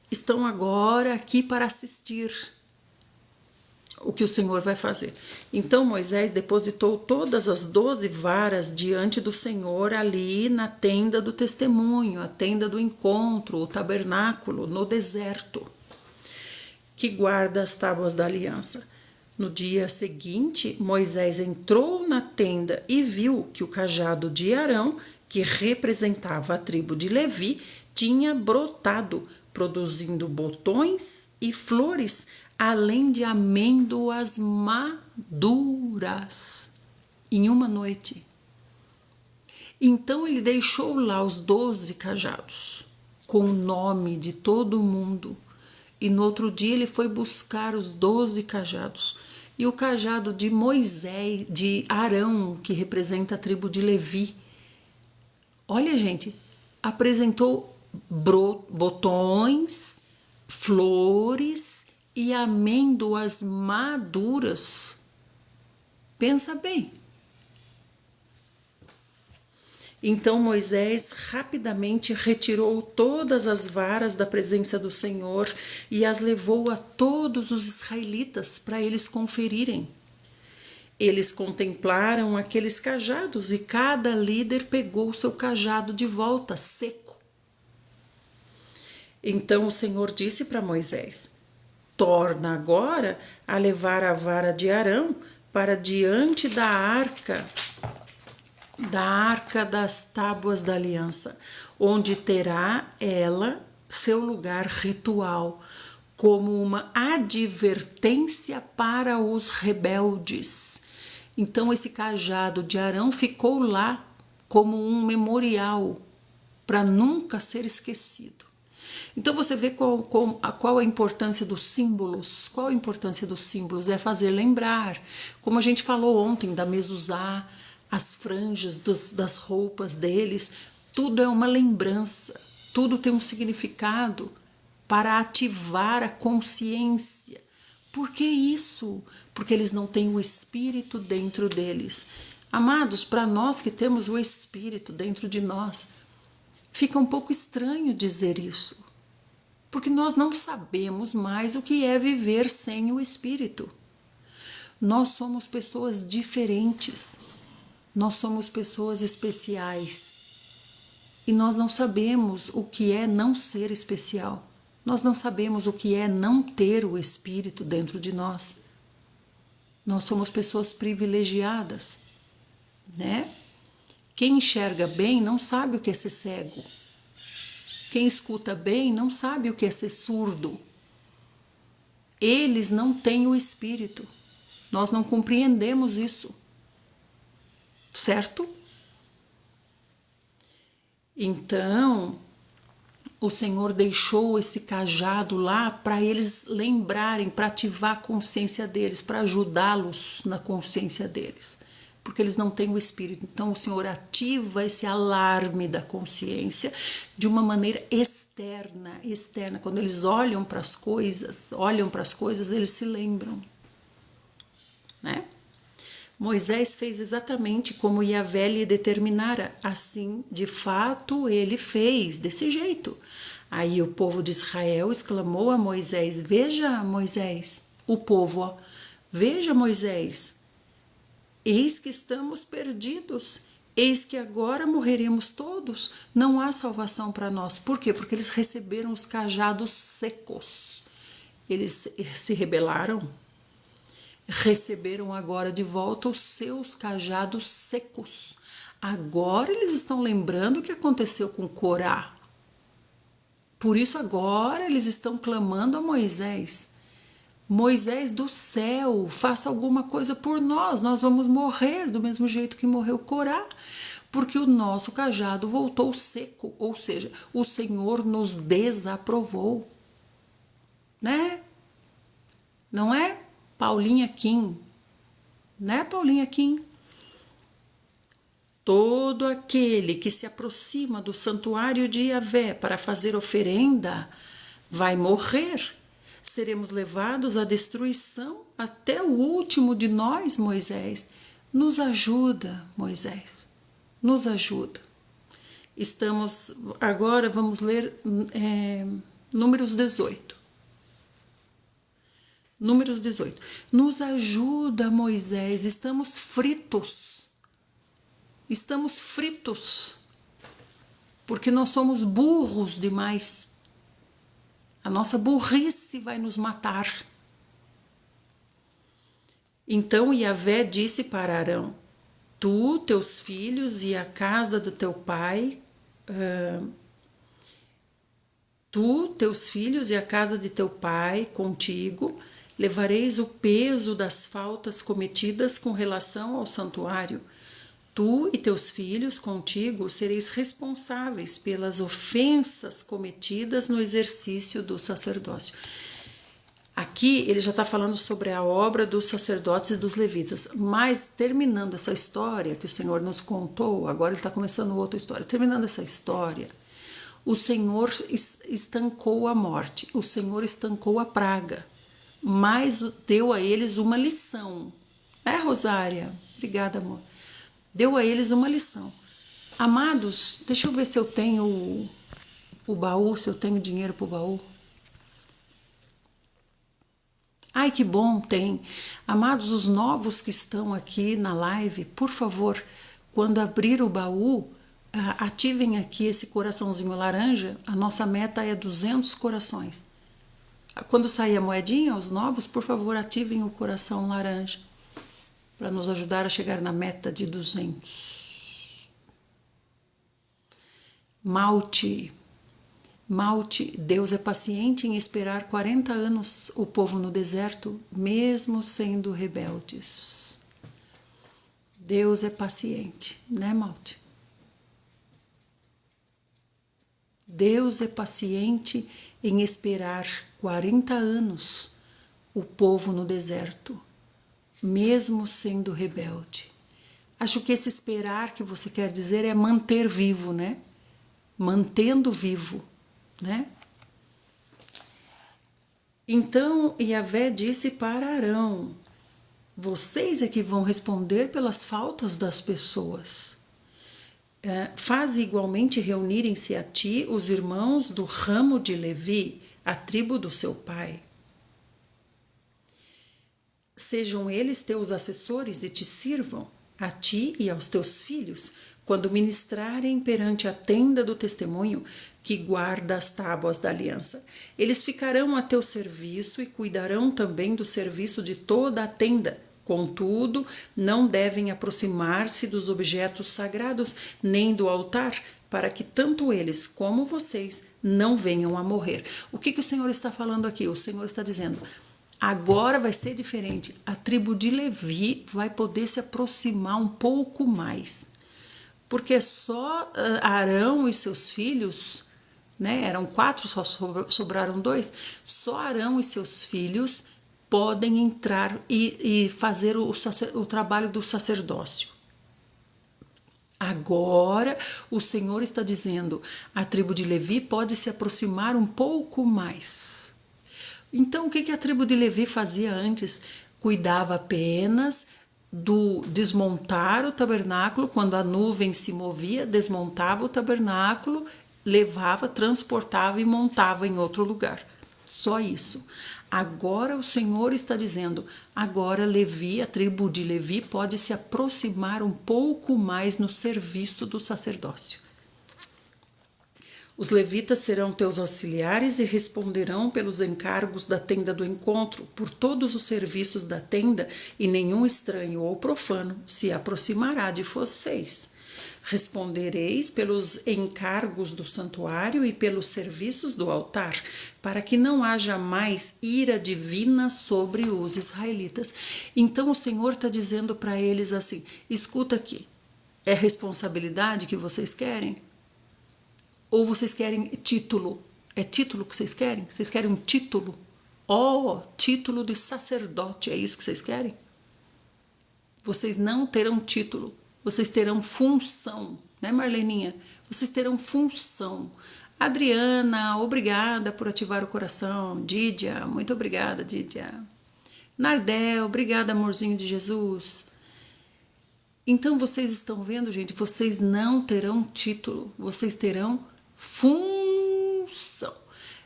[SPEAKER 1] estão agora aqui para assistir o que o Senhor vai fazer. Então Moisés depositou todas as 12 varas diante do Senhor ali na tenda do testemunho, a tenda do encontro, o tabernáculo no deserto, que guarda as tábuas da aliança. No dia seguinte, Moisés entrou na tenda e viu que o cajado de Arão, que representava a tribo de Levi, tinha brotado, produzindo botões e flores, além de amêndoas maduras, em uma noite. Então ele deixou lá os 12 cajados, com o nome de todo mundo, e no outro dia ele foi buscar os 12 cajados, e o cajado de Moisés, de Arão, que representa a tribo de Levi. Olha, gente, apresentou botões, flores e amêndoas maduras. Pensa bem. Então Moisés rapidamente retirou todas as varas da presença do Senhor e as levou a todos os israelitas para eles conferirem. Eles contemplaram aqueles cajados e cada líder pegou seu cajado de volta, seco. Então o Senhor disse para Moisés: torna agora a levar a vara de Arão para diante da arca das tábuas da aliança, onde terá ela seu lugar ritual, como uma advertência para os rebeldes. Então esse cajado de Arão ficou lá como um memorial para nunca ser esquecido. Então você vê qual a importância dos símbolos. Qual a importância dos símbolos? É fazer lembrar. Como a gente falou ontem da mezuzá, as franjas das roupas deles, tudo é uma lembrança, tudo tem um significado para ativar a consciência. Por que isso? Porque eles não têm o Espírito dentro deles. Amados, para nós que temos o Espírito dentro de nós, fica um pouco estranho dizer isso, porque nós não sabemos mais o que é viver sem o Espírito. Nós somos pessoas diferentes, nós somos pessoas especiais, e nós não sabemos o que é não ser especial. Nós não sabemos o que é não ter o Espírito dentro de nós. Nós somos pessoas privilegiadas, né? Quem enxerga bem não sabe o que é ser cego. Quem escuta bem não sabe o que é ser surdo. Eles não têm o Espírito. Nós não compreendemos isso. Certo? Então, o Senhor deixou esse cajado lá para eles lembrarem, para ativar a consciência deles, para ajudá-los na consciência deles, porque eles não têm o Espírito. Então o Senhor ativa esse alarme da consciência de uma maneira externa. Quando eles olham para as coisas, eles se lembram, né? Moisés fez exatamente como Yahvé lhe determinara, assim, de fato, ele fez, desse jeito. Aí o povo de Israel exclamou a Moisés: veja, Moisés, o povo, ó, veja, Moisés, eis que estamos perdidos, eis que agora morreremos todos, não há salvação para nós. Por quê? Porque eles receberam os cajados secos, eles se rebelaram, receberam agora de volta os seus cajados secos. Agora eles estão lembrando o que aconteceu com Corá. Por isso agora eles estão clamando a Moisés: Moisés do céu, faça alguma coisa por nós vamos morrer do mesmo jeito que morreu Corá, porque o nosso cajado voltou seco, ou seja, o Senhor nos desaprovou, né? Não é? Paulinha Kim, né, Paulinha Kim? Todo aquele que se aproxima do santuário de Yahvé para fazer oferenda vai morrer. Seremos levados à destruição até o último de nós, Moisés. Nos ajuda, Moisés, nos ajuda. Agora vamos ler Números 18. Números 18. Nos ajuda, Moisés, estamos fritos. Estamos fritos. Porque nós somos burros demais. A nossa burrice vai nos matar. Então Yahvé disse para Arão: tu, teus filhos e a casa do teu pai, teus filhos e a casa de teu pai contigo, levareis o peso das faltas cometidas com relação ao santuário. Tu e teus filhos contigo sereis responsáveis pelas ofensas cometidas no exercício do sacerdócio. Aqui ele já está falando sobre a obra dos sacerdotes e dos levitas, mas terminando essa história que o Senhor nos contou, agora ele está começando outra história. Terminando essa história, o Senhor estancou a morte, o Senhor estancou a praga, mas deu a eles uma lição. Rosária? Obrigada, amor. Deu a eles uma lição. Amados, deixa eu ver se eu tenho o baú, se eu tenho dinheiro para o baú. Ai, que bom, tem. Amados, os novos que estão aqui na live, por favor, quando abrir o baú, ativem aqui esse coraçãozinho laranja. A nossa meta é 200 corações. Quando sair a moedinha, os novos, por favor, ativem o coração laranja para nos ajudar a chegar na meta de 200. Malte, Deus é paciente em esperar 40 anos o povo no deserto, mesmo sendo rebeldes. Deus é paciente, né, Malte? Deus é paciente em esperar 40 anos o povo no deserto, mesmo sendo rebelde. Acho que esse esperar que você quer dizer é manter vivo, né? Mantendo vivo, né? Então Yahvé disse para Arão: vocês é que vão responder pelas faltas das pessoas. Faz igualmente reunirem-se a ti os irmãos do ramo de Levi, a tribo do seu pai. Sejam eles teus assessores e te sirvam, a ti e aos teus filhos, quando ministrarem perante a tenda do testemunho que guarda as tábuas da aliança. Eles ficarão a teu serviço e cuidarão também do serviço de toda a tenda. Contudo, não devem aproximar-se dos objetos sagrados nem do altar, para que tanto eles como vocês não venham a morrer. O que o Senhor está falando aqui? O Senhor está dizendo: agora vai ser diferente. A tribo de Levi vai poder se aproximar um pouco mais, porque só Arão e seus filhos né? Eram 4, só sobraram 2. Só Arão e seus filhos podem entrar e fazer o trabalho do sacerdócio. Agora o Senhor está dizendo, a tribo de Levi pode se aproximar um pouco mais. Então o que a tribo de Levi fazia antes? Cuidava apenas do desmontar o tabernáculo, quando a nuvem se movia, desmontava o tabernáculo, levava, transportava e montava em outro lugar. Só isso. Agora o Senhor está dizendo, agora Levi, a tribo de Levi, pode se aproximar um pouco mais no serviço do sacerdócio. Os levitas serão teus auxiliares e responderão pelos encargos da tenda do encontro, por todos os serviços da tenda, e nenhum estranho ou profano se aproximará de vocês. Respondereis pelos encargos do santuário e pelos serviços do altar, para que não haja mais ira divina sobre os israelitas. Então o Senhor está dizendo para eles assim, escuta aqui, é responsabilidade que vocês querem? Ou vocês querem título? É título que vocês querem? Vocês querem um título? Título de sacerdote, é isso que vocês querem? Vocês não terão título, vocês terão função, né, Marleninha? Vocês terão função. Adriana, obrigada por ativar o coração. Dídia, muito obrigada, Dídia. Nardel, obrigada, amorzinho de Jesus. Então vocês estão vendo, gente, vocês não terão título, vocês terão função.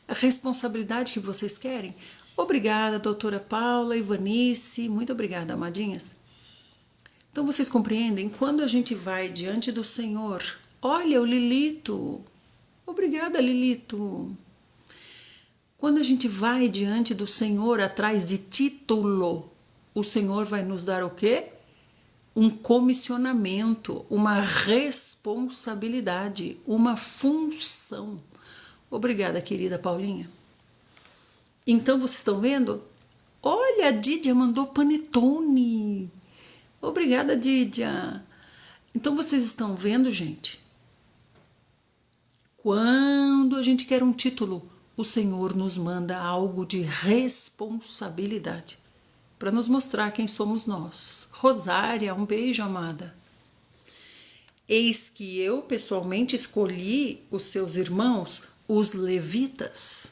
[SPEAKER 1] A responsabilidade que vocês querem. Obrigada, doutora Paula, Ivanice, muito obrigada, amadinhas. Então vocês compreendem, quando a gente vai diante do Senhor, olha o Lilito, obrigada Lilito. Quando a gente vai diante do Senhor atrás de título, o Senhor vai nos dar o quê? Um comissionamento, uma responsabilidade, uma função. Obrigada, querida Paulinha. Então vocês estão vendo? Olha, a Dídia mandou panetone. Obrigada, Dídia. Então vocês estão vendo, gente? Quando a gente quer um título, o Senhor nos manda algo de responsabilidade para nos mostrar quem somos nós. Rosária, um beijo, amada. Eis que eu pessoalmente escolhi os seus irmãos, os levitas,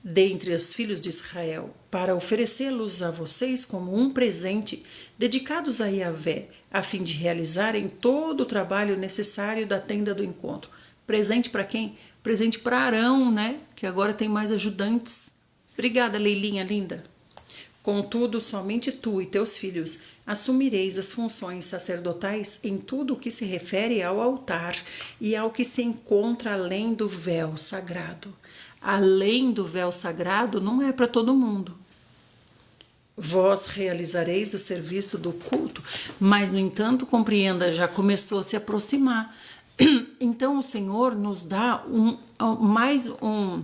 [SPEAKER 1] dentre os filhos de Israel, para oferecê-los a vocês como um presente, dedicados a Yahvé, a fim de realizarem todo o trabalho necessário da tenda do encontro. Presente para quem? Presente para Arão, né? Que agora tem mais ajudantes. Obrigada, Leilinha linda. Contudo, somente tu e teus filhos assumireis as funções sacerdotais em tudo o que se refere ao altar e ao que se encontra além do véu sagrado. Além do véu sagrado não é para todo mundo. Vós realizareis o serviço do culto, mas, no entanto, compreenda, já começou a se aproximar. Então, o Senhor nos dá mais uma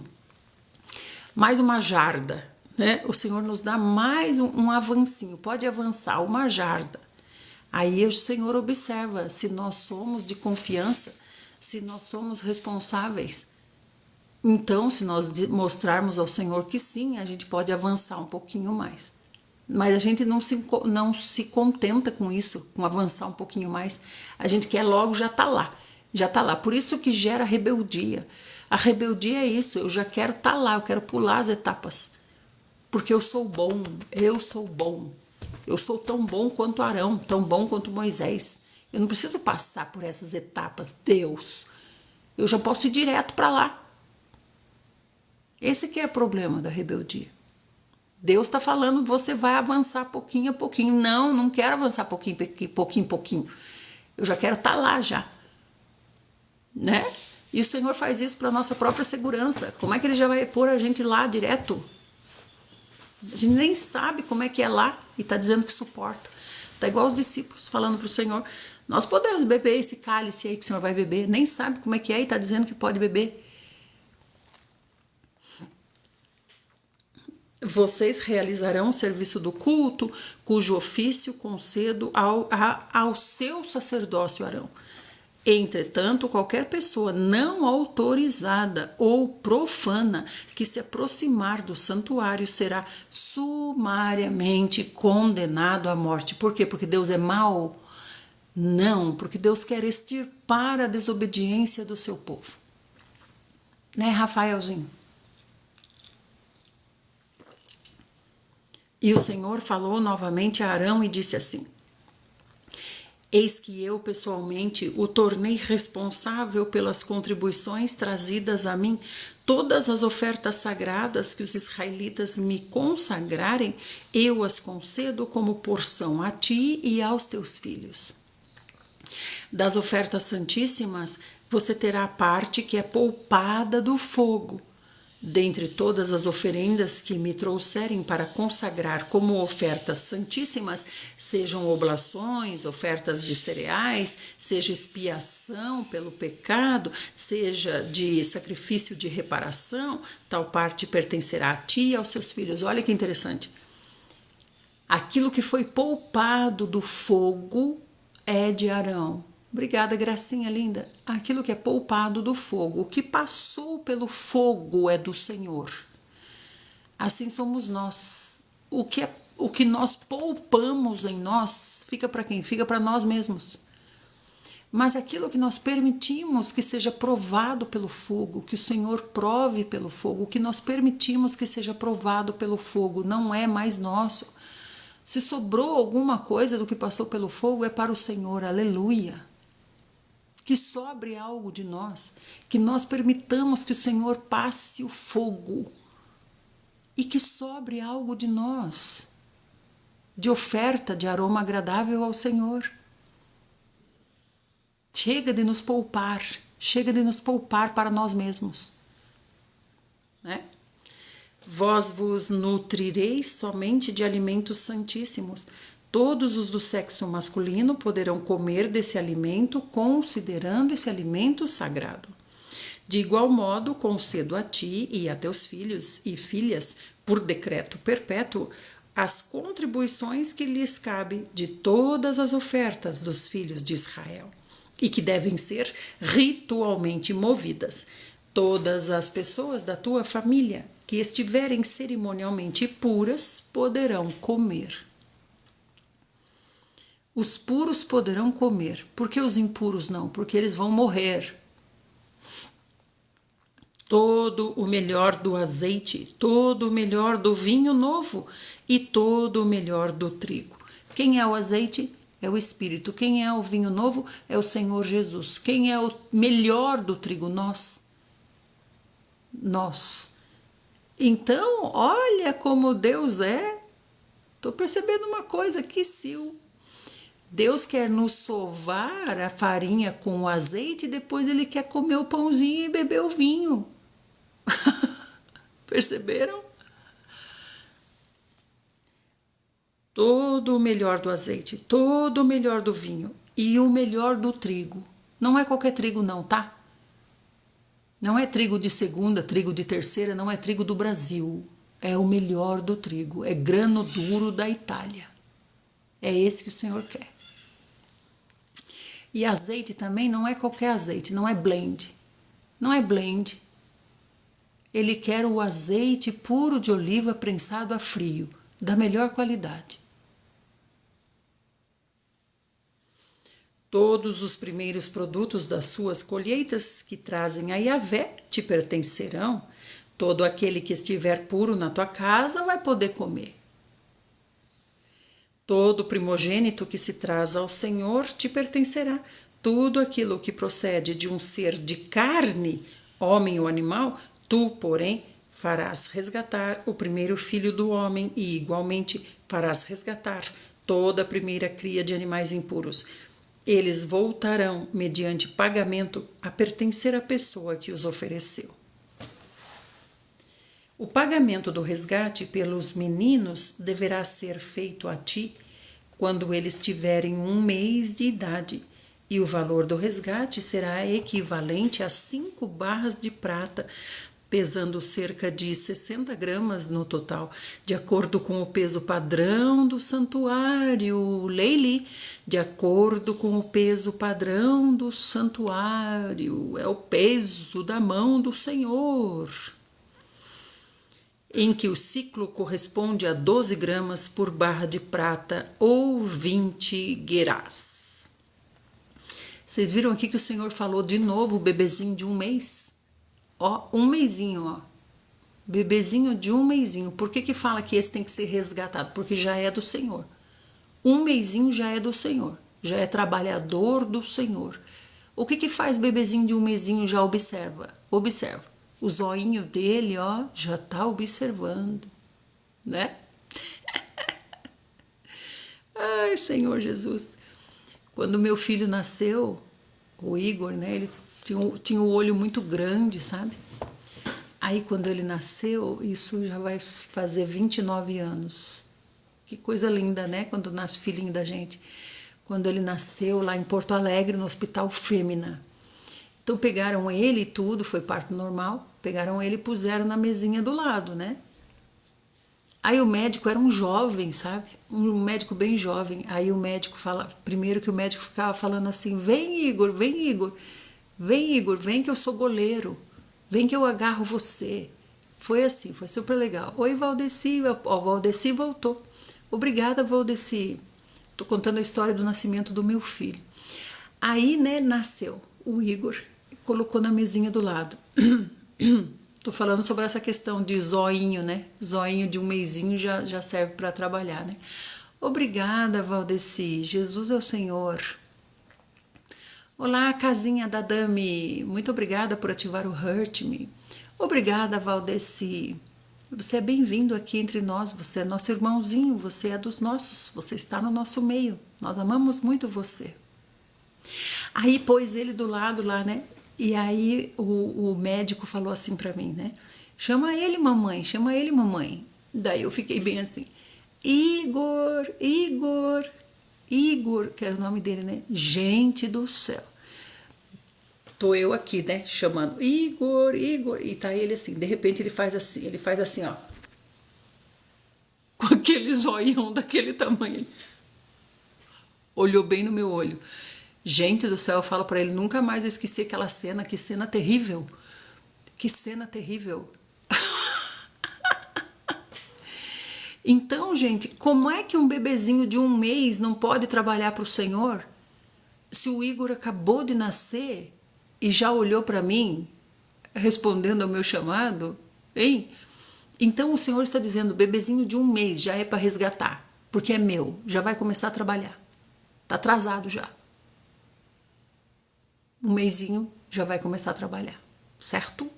[SPEAKER 1] jarda, né? O Senhor nos dá mais um avancinho, pode avançar, uma jarda. Aí o Senhor observa se nós somos de confiança, se nós somos responsáveis. Então, se nós mostrarmos ao Senhor que sim, a gente pode avançar um pouquinho mais. Mas a gente não se contenta com isso, com avançar um pouquinho mais. A gente quer logo já tá lá. Já tá lá. Por isso que gera rebeldia. A rebeldia é isso, eu já quero estar lá, eu quero pular as etapas. Porque eu sou bom, eu sou bom. Eu sou tão bom quanto Arão, tão bom quanto Moisés. Eu não preciso passar por essas etapas, Deus. Eu já posso ir direto para lá. Esse que é o problema da rebeldia. Deus está falando, você vai avançar pouquinho a pouquinho. Não, não quero avançar pouquinho. Eu já quero estar lá já. Né? E o Senhor faz isso para a nossa própria segurança. Como é que Ele já vai pôr a gente lá direto? A gente nem sabe como é que é lá e está dizendo que suporta. Está igual os discípulos falando para o Senhor, nós podemos beber esse cálice aí que o Senhor vai beber. Nem sabe como é que é e está dizendo que pode beber. Vocês realizarão o serviço do culto, cujo ofício concedo ao seu sacerdócio Arão. Entretanto, qualquer pessoa não autorizada ou profana que se aproximar do santuário será sumariamente condenado à morte. Por quê? Porque Deus é mau? Não, porque Deus quer extirpar a desobediência do seu povo. Né, Rafaelzinho? E o Senhor falou novamente a Arão e disse assim: eis que eu pessoalmente o tornei responsável pelas contribuições trazidas a mim. Todas as ofertas sagradas que os israelitas me consagrarem, eu as concedo como porção a ti e aos teus filhos. Das ofertas santíssimas, você terá a parte que é poupada do fogo. Dentre todas as oferendas que me trouxerem para consagrar como ofertas santíssimas, sejam oblações, ofertas de cereais, seja expiação pelo pecado, seja de sacrifício de reparação, tal parte pertencerá a ti e aos seus filhos. Olha que interessante. Aquilo que foi poupado do fogo é de Arão. Obrigada, Gracinha linda. Aquilo que é poupado do fogo, o que passou pelo fogo é do Senhor. Assim somos nós. O que nós poupamos em nós, fica para quem? Fica para nós mesmos. Mas aquilo que nós permitimos que seja provado pelo fogo, que o Senhor prove pelo fogo, o que nós permitimos que seja provado pelo fogo, não é mais nosso. Se sobrou alguma coisa do que passou pelo fogo, é para o Senhor. Aleluia. Que sobre algo de nós, que nós permitamos que o Senhor passe o fogo e que sobre algo de nós, de oferta, de aroma agradável ao Senhor. Chega de nos poupar para nós mesmos, né? Vós vos nutrireis somente de alimentos santíssimos. Todos os do sexo masculino poderão comer desse alimento, considerando esse alimento sagrado. De igual modo, concedo a ti e a teus filhos e filhas, por decreto perpétuo, as contribuições que lhes cabe de todas as ofertas dos filhos de Israel, e que devem ser ritualmente movidas. Todas as pessoas da tua família que estiverem cerimonialmente puras poderão comer. Os puros poderão comer. Por que os impuros não? Porque eles vão morrer. Todo o melhor do azeite, todo o melhor do vinho novo e todo o melhor do trigo. Quem é o azeite? É o Espírito. Quem é o vinho novo? É o Senhor Jesus. Quem é o melhor do trigo? Nós. Então, olha como Deus é. Estou percebendo uma coisa aqui, Sil. Deus quer nos sovar a farinha com o azeite e depois ele quer comer o pãozinho e beber o vinho. Perceberam? Todo o melhor do azeite, todo o melhor do vinho e o melhor do trigo. Não é qualquer trigo não, tá? Não é trigo de segunda, trigo de terceira, não é trigo do Brasil. É o melhor do trigo, é grano duro da Itália. É esse que o Senhor quer. E azeite também não é qualquer azeite, não é blend. Não é blend. Ele quer o azeite puro de oliva prensado a frio, da melhor qualidade. Todos os primeiros produtos das suas colheitas que trazem a Yahvé te pertencerão. Todo aquele que estiver puro na tua casa vai poder comer. Todo primogênito que se traz ao Senhor te pertencerá. Tudo aquilo que procede de um ser de carne, homem ou animal, tu, porém, farás resgatar o primeiro filho do homem e, igualmente, farás resgatar toda a primeira cria de animais impuros. Eles voltarão, mediante pagamento, a pertencer à pessoa que os ofereceu. O pagamento do resgate pelos meninos deverá ser feito a ti quando eles tiverem 1 mês de idade, e o valor do resgate será equivalente a 5 barras de prata. pesando cerca de 60 gramas no total, de acordo com o peso padrão do santuário. Leili, de acordo com o peso padrão do santuário, é o peso da mão do Senhor, em que o ciclo corresponde a 12 gramas por barra de prata ou 20 gerás. Vocês viram aqui que o Senhor falou de novo o bebezinho de 1 mês? Ó, 1 mesinho, ó. Bebezinho de 1 mesinho. Por que fala que esse tem que ser resgatado? Porque já é do Senhor. 1 mesinho já é do Senhor. Já é trabalhador do Senhor. O que faz bebezinho de 1 mesinho? Já observa. Observa. O zoinho dele, ó, já tá observando, né? Ai, Senhor Jesus. Quando meu filho nasceu, o Igor, né, ele tinha o olho muito grande, sabe? Aí quando ele nasceu, isso já vai fazer 29 anos. Que coisa linda, né? Quando nasce filhinho da gente. Quando ele nasceu lá em Porto Alegre, no Hospital Fêmea. Então pegaram ele e tudo, foi parto normal, pegaram ele e puseram na mesinha do lado, né? Aí o médico era um jovem, sabe? Um médico bem jovem. Aí o médico fala, primeiro que o médico ficava falando assim: "Vem, Igor, vem, Igor. Vem, Igor, vem que eu sou goleiro. Vem que eu agarro você." Foi assim, foi super legal. Oi, Valdeci. Ó, Valdeci voltou. Obrigada, Valdeci. Tô contando a história do nascimento do meu filho. Aí, né, nasceu o Igor, colocou na mesinha do lado. Tô falando sobre essa questão de zoinho, né? Zoinho de 1 mesinho já serve para trabalhar, né? Obrigada, Valdeci. Jesus é o Senhor. Olá, casinha da Dami. Muito obrigada por ativar o Hurt Me. Obrigada, Valdeci. Você é bem-vindo aqui entre nós. Você é nosso irmãozinho. Você é dos nossos. Você está no nosso meio. Nós amamos muito você. Aí pôs ele do lado lá, né? E aí o médico falou assim pra mim, né? Chama ele, mamãe, chama ele, mamãe. Daí eu fiquei bem assim: Igor, Igor, Igor, que é o nome dele, né? Gente do céu. Tô eu aqui, né? Chamando Igor, Igor. E tá ele assim, de repente ele faz assim, ó. Com aquele zoião daquele tamanho. Olhou bem no meu olho. Gente do céu, eu falo pra ele, nunca mais eu esqueci aquela cena, que cena terrível. Que cena terrível. Então, gente, como é que um bebezinho de 1 mês não pode trabalhar para o Senhor? Se o Igor acabou de nascer e já olhou para mim, respondendo ao meu chamado, hein? Então o Senhor está dizendo, bebezinho de 1 mês já é para resgatar, porque é meu, já vai começar a trabalhar. Tá atrasado já. 1 mesinho já vai começar a trabalhar, certo?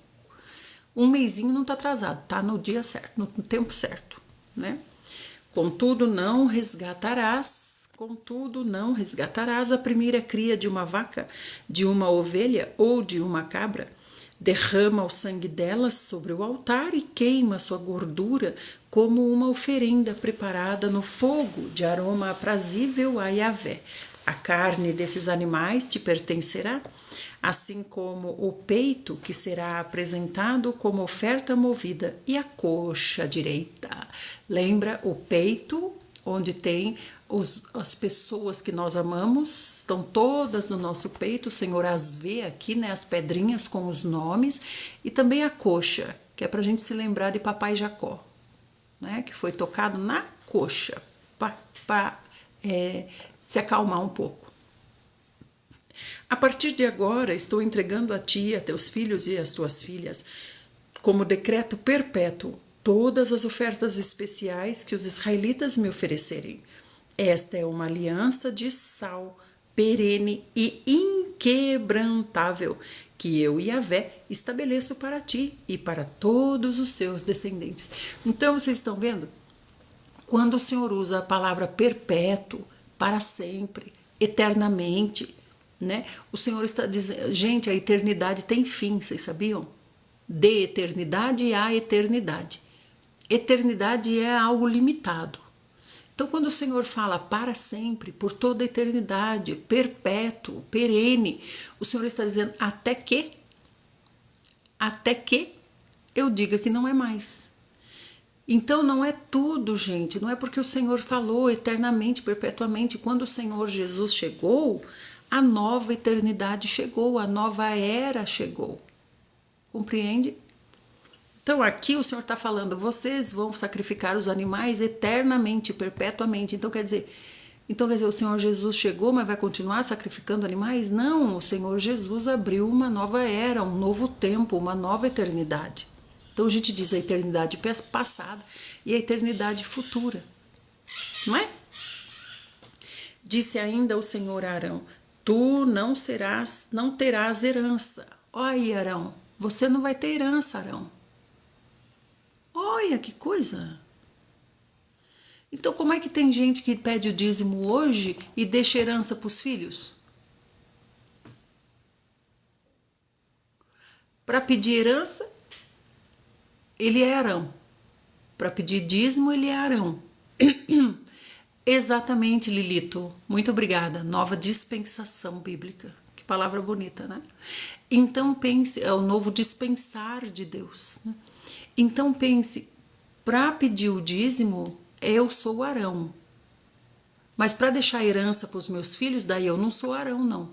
[SPEAKER 1] 1 mesinho não tá atrasado, tá no dia certo, no tempo certo, né? Contudo não resgatarás a primeira cria de uma vaca, de uma ovelha ou de uma cabra. Derrama o sangue delas sobre o altar e queima sua gordura como uma oferenda preparada no fogo de aroma aprazível a Yahvé. A carne desses animais te pertencerá, assim como o peito, que será apresentado como oferta movida, e a coxa direita. Lembra o peito, onde tem as pessoas que nós amamos, estão todas no nosso peito, o Senhor as vê aqui, né, as pedrinhas com os nomes, e também a coxa, que é para a gente se lembrar de Papai Jacó, né, que foi tocado na coxa, para se acalmar um pouco. A partir de agora, estou entregando a ti, a teus filhos e às tuas filhas, como decreto perpétuo, todas as ofertas especiais que os israelitas me oferecerem. Esta é uma aliança de sal, perene e inquebrantável, que eu, Yahvé, estabeleço para ti e para todos os seus descendentes. Então, vocês estão vendo? Quando o Senhor usa a palavra perpétuo, para sempre, eternamente, né? O Senhor está dizendo, gente, a eternidade tem fim, vocês sabiam? De eternidade a eternidade. Eternidade é algo limitado. Então, quando o Senhor fala para sempre, por toda a eternidade, perpétuo, perene, o Senhor está dizendo até que eu diga que não é mais. Então não é tudo, gente, não é porque o Senhor falou eternamente, perpetuamente. Quando o Senhor Jesus chegou, a nova eternidade chegou, a nova era chegou. Compreende? Então aqui o Senhor está falando, vocês vão sacrificar os animais eternamente, perpetuamente. Então quer dizer, o Senhor Jesus chegou, mas vai continuar sacrificando animais? Não, o Senhor Jesus abriu uma nova era, um novo tempo, uma nova eternidade. Então a gente diz a eternidade passada e a eternidade futura, não é? Disse ainda o Senhor a Arão: tu não terás herança. Olha, Arão, você não vai ter herança, Arão. Olha que coisa! Então, como é que tem gente que pede o dízimo hoje e deixa herança para os filhos? Para pedir herança, ele é Arão. Para pedir dízimo, ele é Arão. Exatamente, Lilito. Muito obrigada. Nova dispensação bíblica. Que palavra bonita, né? Então pense, é o novo dispensar de Deus, né? Então pense, para pedir o dízimo, eu sou Arão. Mas para deixar herança para os meus filhos, daí eu não sou Arão, não.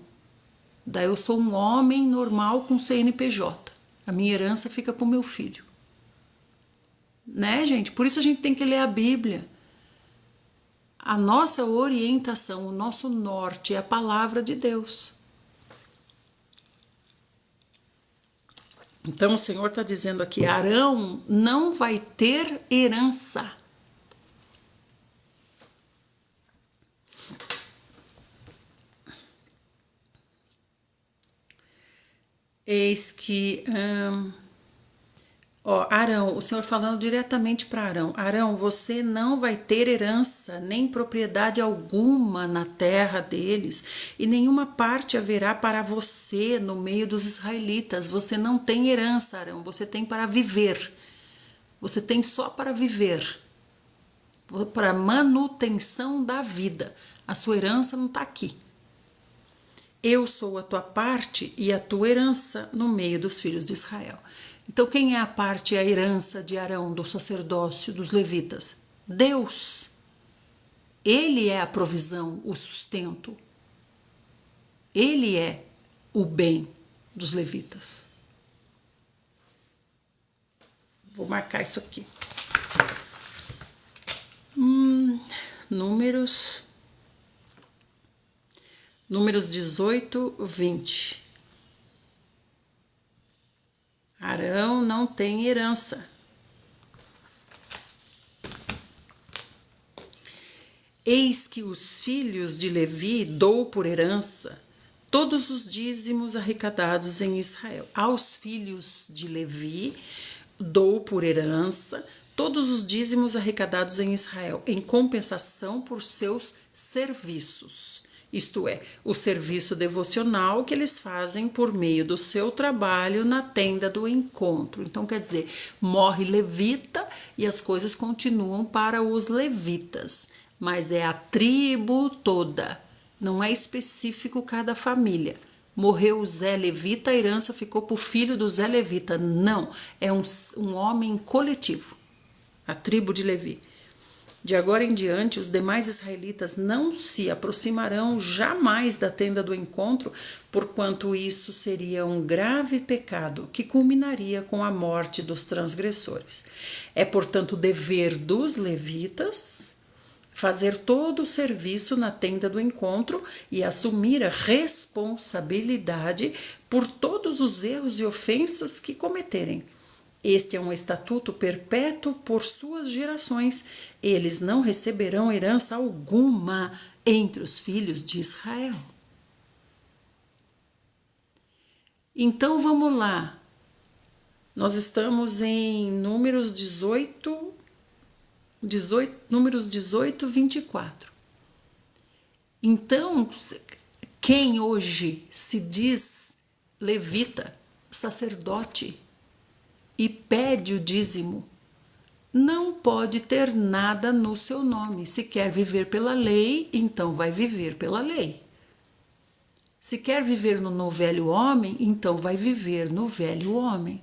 [SPEAKER 1] Daí eu sou um homem normal com CNPJ. A minha herança fica para o meu filho. Né, gente? Por isso a gente tem que ler a Bíblia. A nossa orientação, o nosso norte é a palavra de Deus. Então o Senhor está dizendo aqui, Arão não vai ter herança. Eis que... Arão, o Senhor falando diretamente para Arão. Arão, você não vai ter herança, nem propriedade alguma na terra deles, e nenhuma parte haverá para você no meio dos israelitas. Você não tem herança, Arão, você tem para viver. Você tem só para viver, para manutenção da vida. A sua herança não está aqui. Eu sou a tua parte e a tua herança no meio dos filhos de Israel. Então, quem é a parte e a herança de Arão, do sacerdócio, dos levitas? Deus. Ele é a provisão, o sustento. Ele é o bem dos levitas. Vou marcar isso aqui. Números 18, 20. Arão não tem herança. Eis que os filhos de Levi dou por herança todos os dízimos arrecadados em Israel. Aos filhos de Levi dou por herança todos os dízimos arrecadados em Israel, em compensação por seus serviços. Isto é, o serviço devocional que eles fazem por meio do seu trabalho na tenda do encontro. Então, quer dizer, morre levita e as coisas continuam para os levitas, mas é a tribo toda, não é específico cada família. Morreu o Zé Levita, a herança ficou para o filho do Zé Levita. Não, é um homem coletivo, a tribo de Levi. De agora em diante, os demais israelitas não se aproximarão jamais da tenda do encontro, porquanto isso seria um grave pecado que culminaria com a morte dos transgressores. É, portanto, o dever dos levitas fazer todo o serviço na tenda do encontro e assumir a responsabilidade por todos os erros e ofensas que cometerem. Este é um estatuto perpétuo por suas gerações. Eles não receberão herança alguma entre os filhos de Israel. Então vamos lá. Nós estamos em Números 18, 24. Então, quem hoje se diz levita, sacerdote, e pede o dízimo, não pode ter nada no seu nome. Se quer viver pela lei, então vai viver pela lei. Se quer viver no velho homem, então vai viver no velho homem.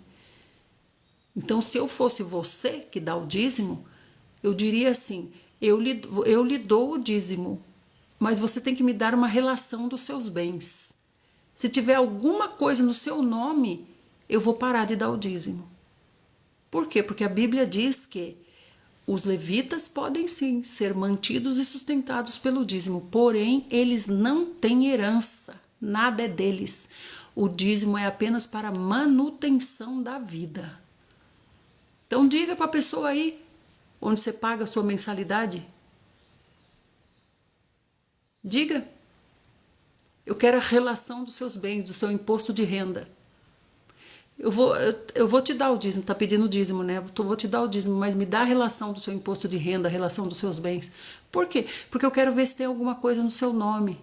[SPEAKER 1] Então, se eu fosse você que dá o dízimo, eu diria assim: eu lhe dou o dízimo, mas você tem que me dar uma relação dos seus bens. Se tiver alguma coisa no seu nome, eu vou parar de dar o dízimo. Por quê? Porque a Bíblia diz que os levitas podem sim ser mantidos e sustentados pelo dízimo, porém eles não têm herança, nada é deles. O dízimo é apenas para manutenção da vida. Então diga para a pessoa aí, onde você paga a sua mensalidade. Diga, eu quero a relação dos seus bens, do seu imposto de renda. Eu vou te dar o dízimo, tá pedindo o dízimo, né? Eu vou te dar o dízimo, mas me dá a relação do seu imposto de renda, a relação dos seus bens. Por quê? Porque eu quero ver se tem alguma coisa no seu nome.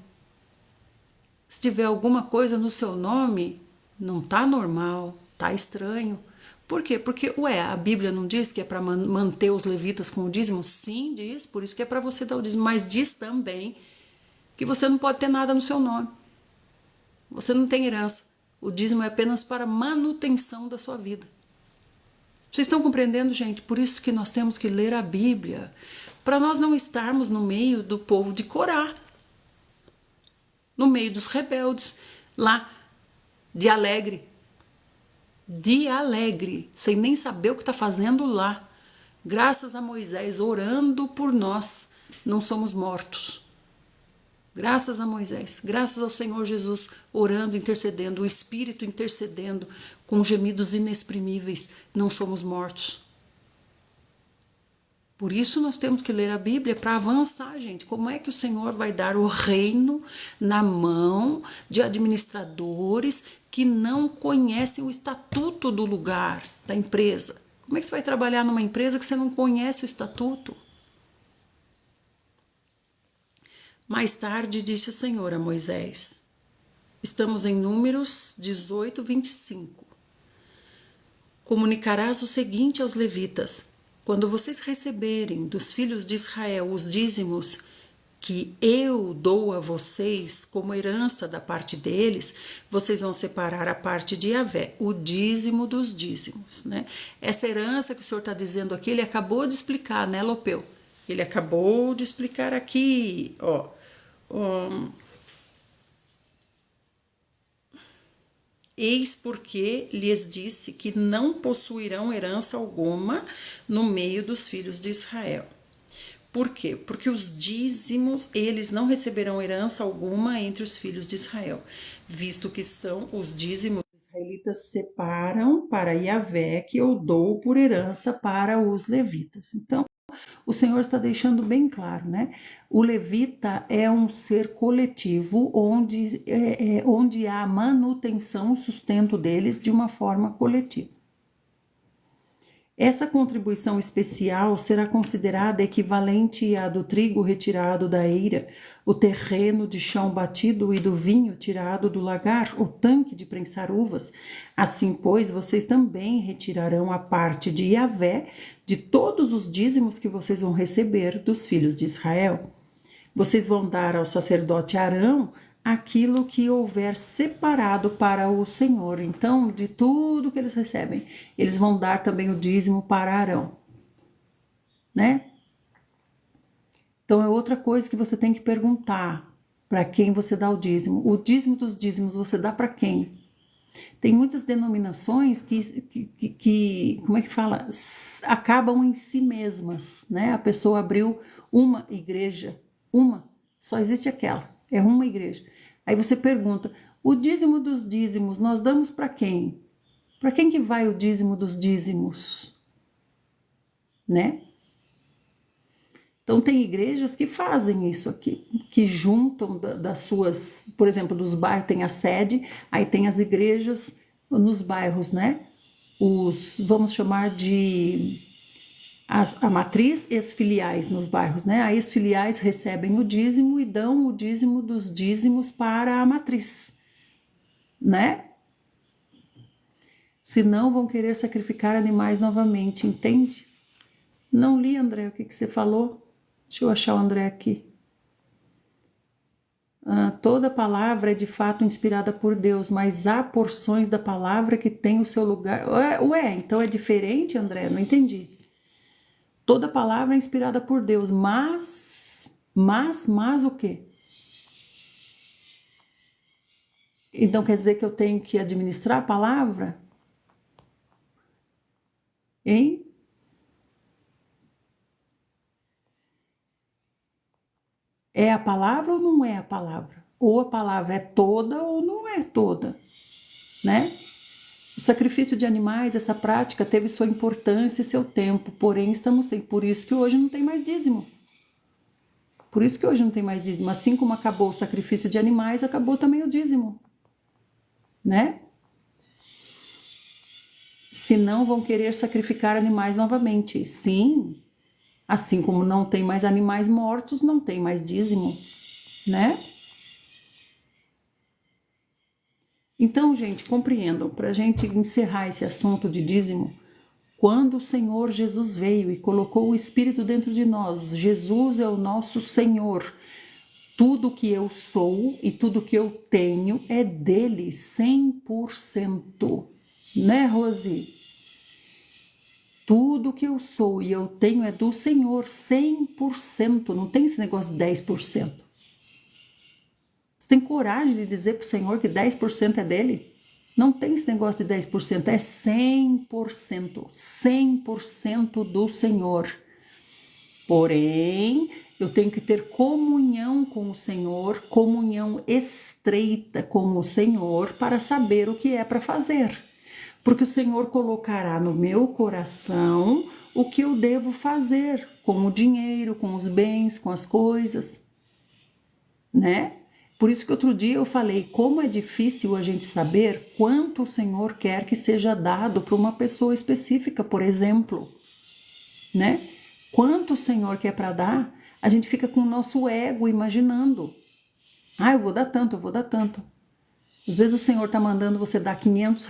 [SPEAKER 1] Se tiver alguma coisa no seu nome, não tá normal, tá estranho. Por quê? Porque, a Bíblia não diz que é para manter os levitas com o dízimo? Sim, diz, por isso que é para você dar o dízimo, mas diz também que você não pode ter nada no seu nome. Você não tem herança. O dízimo é apenas para manutenção da sua vida. Vocês estão compreendendo, gente? Por isso que nós temos que ler a Bíblia, para nós não estarmos no meio do povo de Corá, no meio dos rebeldes, lá, de alegre, sem nem saber o que está fazendo lá. Graças a Moisés orando por nós, não somos mortos. Graças a Moisés, graças ao Senhor Jesus orando, intercedendo, o Espírito intercedendo com gemidos inexprimíveis, não somos mortos. Por isso nós temos que ler a Bíblia para avançar, gente. Como é que o Senhor vai dar o reino na mão de administradores que não conhecem o estatuto do lugar, da empresa? Como é que você vai trabalhar numa empresa que você não conhece o estatuto? Mais tarde disse o Senhor a Moisés, estamos em Números 18, 25. Comunicarás o seguinte aos levitas: quando vocês receberem dos filhos de Israel os dízimos que eu dou a vocês como herança da parte deles, vocês vão separar a parte de Yahvé, o dízimo dos dízimos, né? Essa herança que o Senhor está dizendo aqui, ele acabou de explicar, né, Lopeu? Ele acabou de explicar aqui, ó. Eis porque lhes disse que não possuirão herança alguma no meio dos filhos de Israel. Por quê? Porque os dízimos, eles não receberão herança alguma entre os filhos de Israel, visto que são os dízimos que os israelitas separam para Yahvé, que eu dou por herança para os levitas. Então, o Senhor está deixando bem claro, né? O levita é um ser coletivo onde há manutenção, sustento deles de uma forma coletiva. Essa contribuição especial será considerada equivalente à do trigo retirado da eira, o terreno de chão batido e do vinho tirado do lagar, o tanque de prensar uvas. Assim, pois, vocês também retirarão a parte de Yahvé de todos os dízimos que vocês vão receber dos filhos de Israel. Vocês vão dar ao sacerdote Arão aquilo que houver separado para o Senhor. Então, de tudo que eles recebem, eles vão dar também o dízimo para Arão, né? Então, é outra coisa que você tem que perguntar para quem você dá o dízimo. O dízimo dos dízimos você dá para quem? Tem muitas denominações que como é que fala? Acabam em si mesmas, né? A pessoa abriu uma igreja, só existe aquela, é uma igreja. Aí você pergunta, o dízimo dos dízimos nós damos para quem? Para quem que vai o dízimo dos dízimos? Né? Então tem igrejas que fazem isso aqui, que juntam das suas, por exemplo, dos bairros, tem a sede, aí tem as igrejas nos bairros, né? Vamos chamar de a matriz e as filiais nos bairros, né? Aí as filiais recebem o dízimo e dão o dízimo dos dízimos para a matriz, né? Senão vão querer sacrificar animais novamente, entende? Não li, André, o que você falou? Deixa eu achar o André aqui. Toda palavra é de fato inspirada por Deus, mas há porções da palavra que tem o seu lugar. Ué, então é diferente, André? Não entendi. Toda palavra é inspirada por Deus, mas o quê? Então quer dizer que eu tenho que administrar a palavra? Hein? É a palavra ou não é a palavra? Ou a palavra é toda ou não é toda, né? O sacrifício de animais, essa prática teve sua importância e seu tempo, porém estamos sem. Por isso que hoje não tem mais dízimo. Por isso que hoje não tem mais dízimo. Assim como acabou o sacrifício de animais, acabou também o dízimo, né? Se não vão querer sacrificar animais novamente. Sim, assim como não tem mais animais mortos, não tem mais dízimo, né? Então, gente, compreendam, para a gente encerrar esse assunto de dízimo, quando o Senhor Jesus veio e colocou o Espírito dentro de nós, Jesus é o nosso Senhor. Tudo que eu sou e tudo que eu tenho é dele, 100%. Né, Rose? Tudo que eu sou e eu tenho é do Senhor, 100%. Não tem esse negócio de 10%. Você tem coragem de dizer para o Senhor que 10% é dele? Não tem esse negócio de 10%, é 100%. 100% do Senhor. Porém, eu tenho que ter comunhão com o Senhor, comunhão estreita com o Senhor, para saber o que é para fazer. Porque o Senhor colocará no meu coração o que eu devo fazer com o dinheiro, com os bens, com as coisas, né? Por isso que outro dia eu falei como é difícil a gente saber quanto o Senhor quer que seja dado para uma pessoa específica, por exemplo, né? Quanto o Senhor quer para dar, a gente fica com o nosso ego imaginando. Eu vou dar tanto, eu vou dar tanto. Às vezes o Senhor está mandando você dar R$ 500,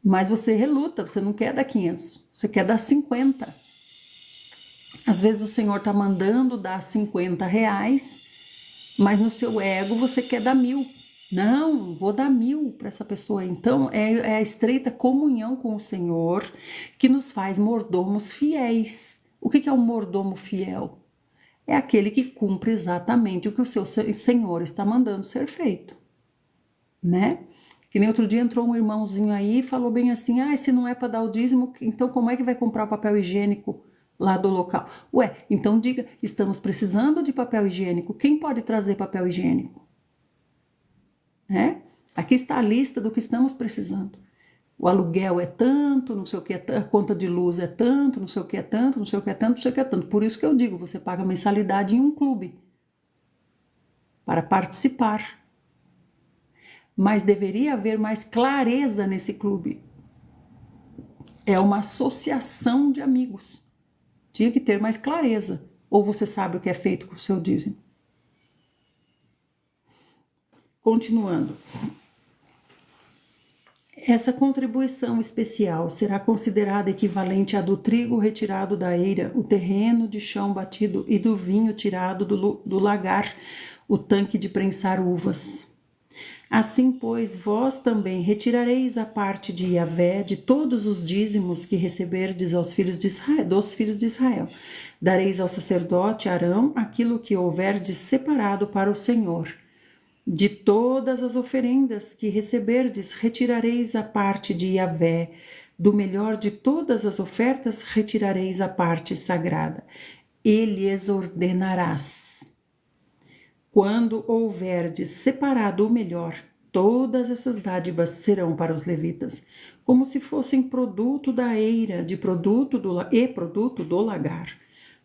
[SPEAKER 1] mas você reluta, você não quer dar 500, você quer dar 50. Às vezes o Senhor está mandando dar R$ 50, mas no seu ego você quer dar 1.000. Não, vou dar 1.000 para essa pessoa. Então é a estreita comunhão com o Senhor que nos faz mordomos fiéis. O que é um mordomo fiel? É aquele que cumpre exatamente o que o seu Senhor está mandando ser feito, né? Que nem outro dia entrou um irmãozinho aí e falou bem assim, se não é para dar o dízimo, então como é que vai comprar o papel higiênico lá do local? Ué, então diga, estamos precisando de papel higiênico, quem pode trazer papel higiênico? Aqui está a lista do que estamos precisando. O aluguel é tanto, não sei o que é tanto, a conta de luz é tanto, não sei o que é tanto, não sei o que é tanto, não sei o que é tanto. Por isso que eu digo, você paga mensalidade em um clube para participar. Mas deveria haver mais clareza nesse clube. É uma associação de amigos. Tinha que ter mais clareza. Ou você sabe o que é feito com o seu dízimo? Continuando. Essa contribuição especial será considerada equivalente à do trigo retirado da eira, o terreno de chão batido e do vinho tirado do lagar, o tanque de prensar uvas. Assim, pois, vós também retirareis a parte de Yahvé de todos os dízimos que receberdes aos filhos de Israel, dos filhos de Israel. Dareis ao sacerdote Arão aquilo que houverdes separado para o Senhor. De todas as oferendas que receberdes, retirareis a parte de Yahvé. Do melhor de todas as ofertas, retirareis a parte sagrada. E lhes ordenarás. Quando houverdes separado o melhor, todas essas dádivas serão para os levitas, como se fossem produto da eira, produto do lagar.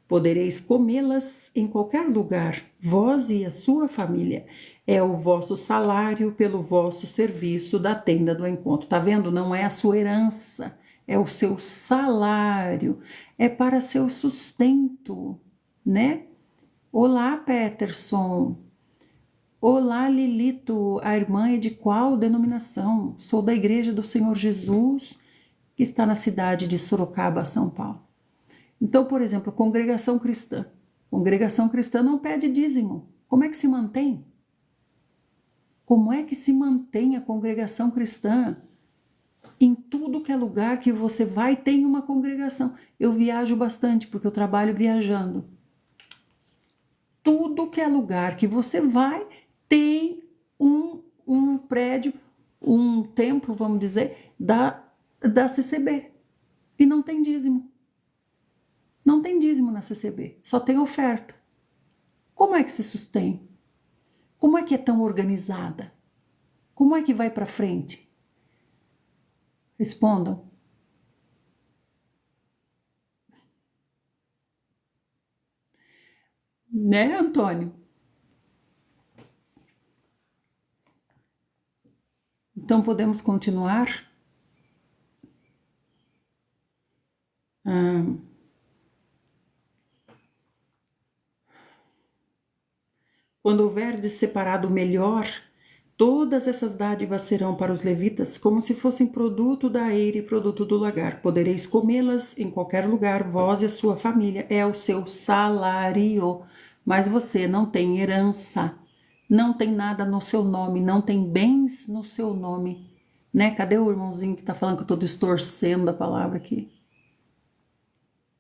[SPEAKER 1] Podereis comê-las em qualquer lugar, vós e a sua família. É o vosso salário pelo vosso serviço da tenda do encontro. Tá vendo? Não é a sua herança, é o seu salário, é para seu sustento, né? Olá, Peterson. Olá, Lilito. A irmã é de qual denominação? Sou da Igreja do Senhor Jesus, que está na cidade de Sorocaba, São Paulo. Então, por exemplo, congregação cristã. Congregação cristã não pede dízimo. Como é que se mantém? Como é que se mantém a congregação cristã? Em tudo que é lugar que você vai, tem uma congregação. Eu viajo bastante, porque eu trabalho viajando. Tudo que é lugar que você vai, tem um prédio, um templo, vamos dizer, da CCB. E não tem dízimo. Não tem dízimo na CCB, só tem oferta. Como é que se sustém? Como é que é tão organizada? Como é que vai para frente? Respondam. Né, Antônio? Então podemos continuar? Quando houverdes separado o melhor, todas essas dádivas serão para os levitas como se fossem produto da eira e produto do lagar. Podereis comê-las em qualquer lugar, vós e a sua família, é o seu salário. Mas você não tem herança, não tem nada no seu nome, não tem bens no seu nome. Né? Cadê o irmãozinho que está falando que eu estou distorcendo a palavra aqui?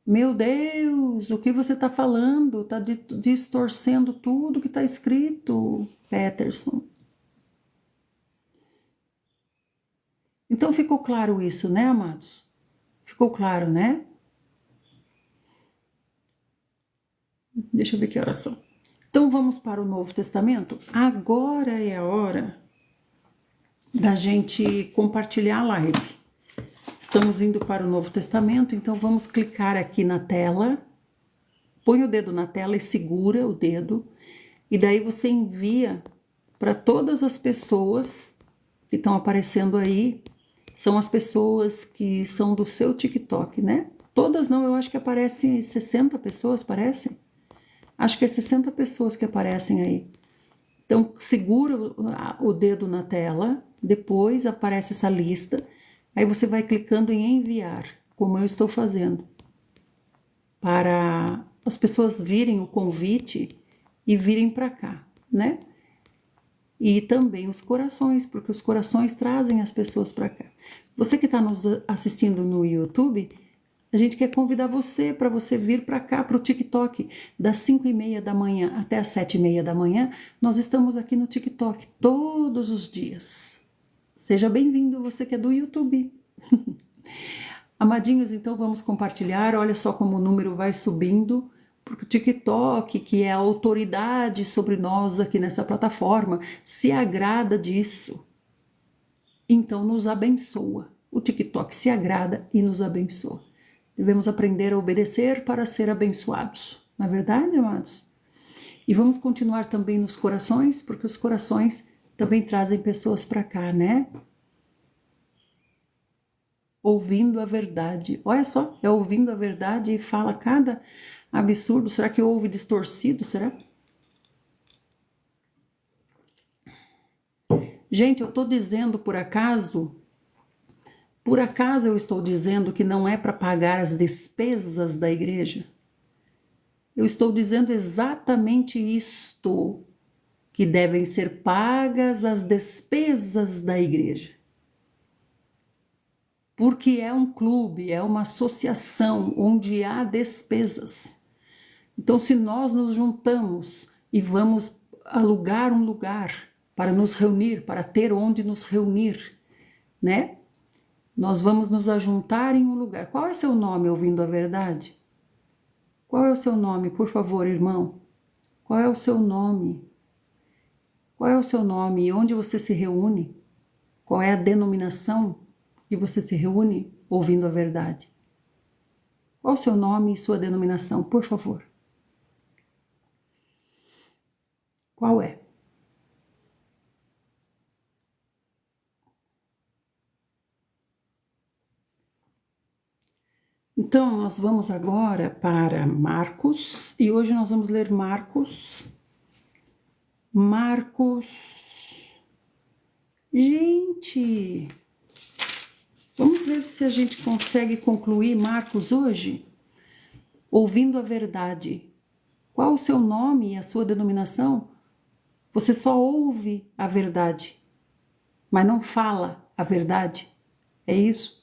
[SPEAKER 1] Meu Deus, o que você está falando? Está distorcendo tudo que está escrito, Peterson. Então ficou claro isso, né, amados? Ficou claro, né? Deixa eu ver que horas são. Então vamos para o Novo Testamento? Agora é a hora da gente compartilhar a live. Estamos indo para o Novo Testamento, então vamos clicar aqui na tela. Põe o dedo na tela e segura o dedo. E daí você envia para todas as pessoas que estão aparecendo aí. São as pessoas que são do seu TikTok, né? Todas não, eu acho que aparecem 60 pessoas, parece? Acho que é 60 pessoas que aparecem aí. Então, segura o dedo na tela, depois aparece essa lista, aí você vai clicando em enviar, como eu estou fazendo, para as pessoas virem o convite e virem para cá, né? E também os corações, porque os corações trazem as pessoas para cá. Você que está nos assistindo no YouTube, a gente quer convidar você para você vir para cá, para o TikTok, das 5:30 da manhã até as 7:30 da manhã. Nós estamos aqui no TikTok todos os dias. Seja bem-vindo, você que é do YouTube. Amadinhos, então vamos compartilhar. Olha só como o número vai subindo, porque o TikTok, que é a autoridade sobre nós aqui nessa plataforma, se agrada disso. Então nos abençoa. O TikTok se agrada e nos abençoa. Devemos aprender a obedecer para ser abençoados. Não é verdade, amados? E vamos continuar também nos corações, porque os corações também trazem pessoas para cá, né? Ouvindo a verdade. Olha só, é ouvindo a verdade e fala cada absurdo. Será que ouve distorcido? Será? Gente, eu estou dizendo por acaso eu estou dizendo que não é para pagar as despesas da igreja? Eu estou dizendo exatamente isto, que devem ser pagas as despesas da igreja. Porque é um clube, é uma associação onde há despesas. Então, se nós nos juntamos e vamos alugar um lugar para nos reunir, para ter onde nos reunir, né? Nós vamos nos ajuntar em um lugar. Qual é seu nome, ouvindo a verdade? Qual é o seu nome, por favor, irmão? Qual é o seu nome? Qual é o seu nome e onde você se reúne? Qual é a denominação que você se reúne ouvindo a verdade? Qual é o seu nome e sua denominação, por favor? Qual é? Então, nós vamos agora para Marcos, e hoje nós vamos ler Marcos. Gente, vamos ver se a gente consegue concluir Marcos hoje, ouvindo a verdade. Qual o seu nome e a sua denominação? Você só ouve a verdade, mas não fala a verdade. É isso?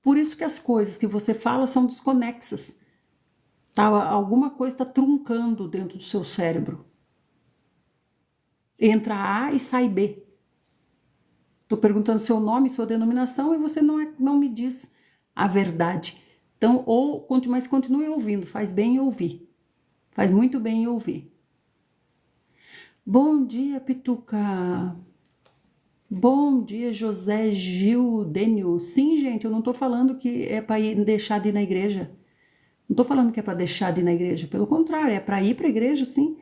[SPEAKER 1] Por isso que as coisas que você fala são desconexas. Tá? Alguma coisa está truncando dentro do seu cérebro. Entra A e sai B. Estou perguntando seu nome, sua denominação, e você não me diz a verdade. Então, mas continue ouvindo, faz bem em ouvir. Faz muito bem em ouvir. Bom dia, Pituca. Bom dia, José Gil Dênio. Sim, gente, eu não estou falando que é para deixar de ir na igreja. Não estou falando que é para deixar de ir na igreja. Pelo contrário, é para ir para a igreja, sim.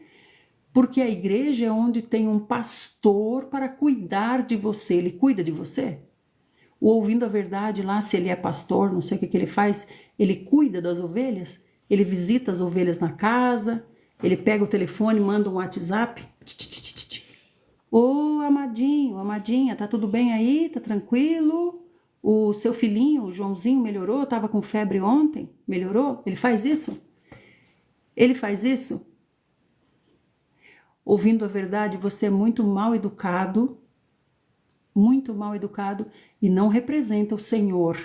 [SPEAKER 1] Porque a igreja é onde tem um pastor para cuidar de você. Ele cuida de você. O Ouvindo a Verdade lá, se ele é pastor, não sei o que ele faz, ele cuida das ovelhas, ele visita as ovelhas na casa, ele pega o telefone, manda um WhatsApp. Ô, amadinho, amadinha, tá tudo bem aí? Tá tranquilo? O seu filhinho, o Joãozinho, melhorou? Tava com febre ontem? Melhorou? Ele faz isso? Ele faz isso? Ouvindo a Verdade, você é muito mal educado e não representa o Senhor.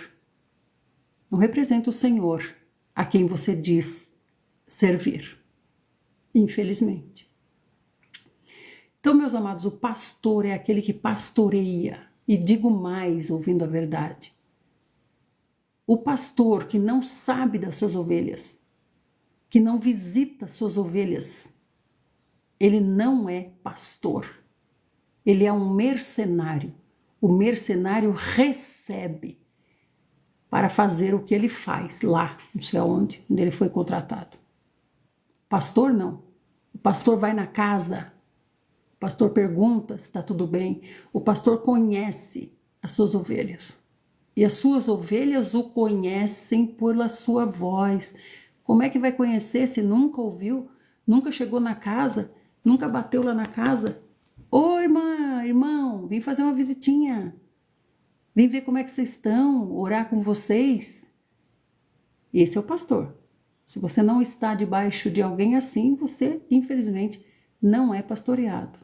[SPEAKER 1] Não representa o Senhor a quem você diz servir. Infelizmente. Então, meus amados, o pastor é aquele que pastoreia. E digo mais, ouvindo a verdade. O pastor que não sabe das suas ovelhas, que não visita suas ovelhas, ele não é pastor. Ele é um mercenário. O mercenário recebe para fazer o que ele faz lá, não sei onde ele foi contratado. Pastor não. O pastor vai na casa, o pastor pergunta se está tudo bem, o pastor conhece as suas ovelhas. E as suas ovelhas o conhecem pela sua voz. Como é que vai conhecer se nunca ouviu, nunca chegou na casa, nunca bateu lá na casa? Ô irmã, irmão, vim fazer uma visitinha. Vim ver como é que vocês estão, orar com vocês. Esse é o pastor. Se você não está debaixo de alguém assim, você, infelizmente, não é pastoreado,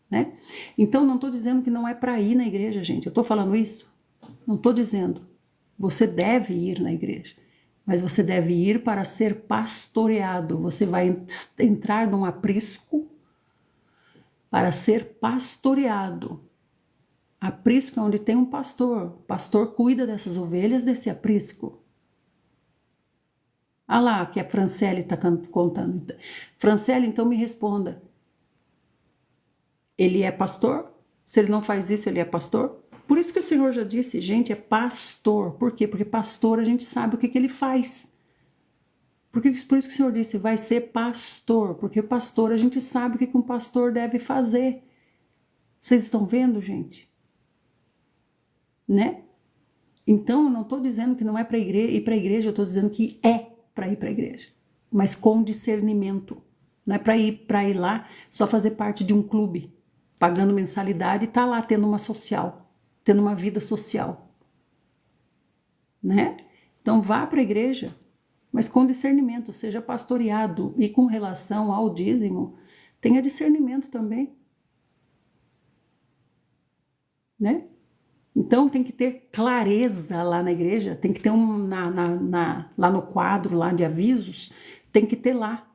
[SPEAKER 1] né? Então, não estou dizendo que não é para ir na igreja, gente. Eu estou falando isso? Não estou dizendo. Você deve ir na igreja, mas você deve ir para ser pastoreado. Você vai entrar num aprisco para ser pastoreado. Aprisco é onde tem um pastor. O pastor cuida dessas ovelhas desse aprisco. Ah lá, que a Franciele está contando. Franciele, então me responda. Ele é pastor? Se ele não faz isso, ele é pastor? Por isso que o Senhor já disse, gente, é pastor. Por quê? Porque pastor a gente sabe o que ele faz. Por isso que o Senhor disse, vai ser pastor. Porque pastor a gente sabe o que um pastor deve fazer. Vocês estão vendo, gente? Né? Então, eu não estou dizendo que não é para ir para a igreja, eu estou dizendo que é para ir para a igreja, mas com discernimento. Não é para ir lá só fazer parte de um clube, pagando mensalidade e tá lá tendo uma social, tendo uma vida social, né? Então vá para a igreja, mas com discernimento, seja pastoreado. E com relação ao dízimo, tenha discernimento também, né? Então tem que ter clareza lá na igreja, tem que ter lá no quadro lá de avisos, tem que ter lá,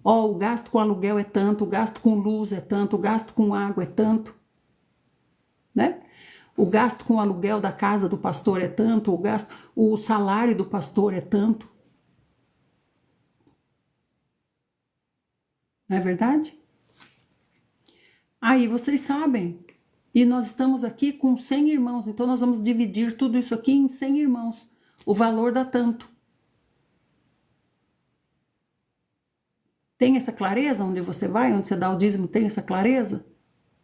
[SPEAKER 1] ó, o gasto com aluguel é tanto, o gasto com luz é tanto, o gasto com água é tanto, né? O gasto com o aluguel da casa do pastor é tanto, o salário do pastor é tanto. Não é verdade? Aí vocês sabem. E nós estamos aqui com 100 irmãos, então nós vamos dividir tudo isso aqui em 100 irmãos. O valor dá tanto. Tem essa clareza onde você vai, onde você dá o dízimo, tem essa clareza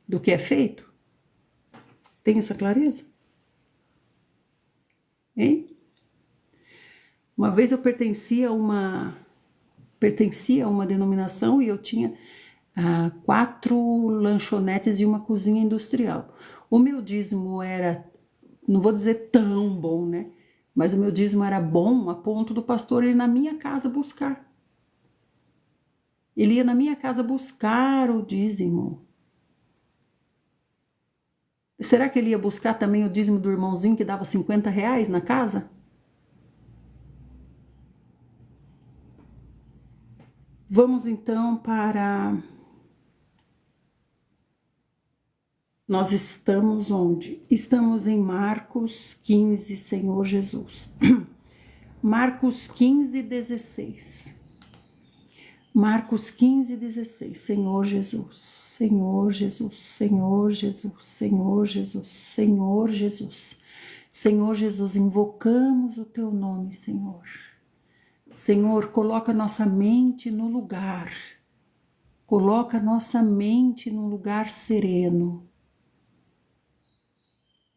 [SPEAKER 1] do que é feito? Tem essa clareza? Hein? Uma vez eu pertencia a uma denominação e eu tinha 4 lanchonetes e uma cozinha industrial. O meu dízimo era, não vou dizer tão bom, né? Mas o meu dízimo era bom a ponto do pastor ir na minha casa buscar. Ele ia na minha casa buscar o dízimo. Será que ele ia buscar também o dízimo do irmãozinho que dava R$50 na casa? Vamos então para... Nós estamos onde? Estamos em Marcos 15, Senhor Jesus. Marcos 15, 16. Marcos 15, 16. Senhor Jesus. Senhor Jesus, Senhor Jesus, Senhor Jesus, Senhor Jesus. Senhor Jesus, invocamos o teu nome, Senhor. Senhor, coloca nossa mente no lugar. Coloca nossa mente num lugar sereno.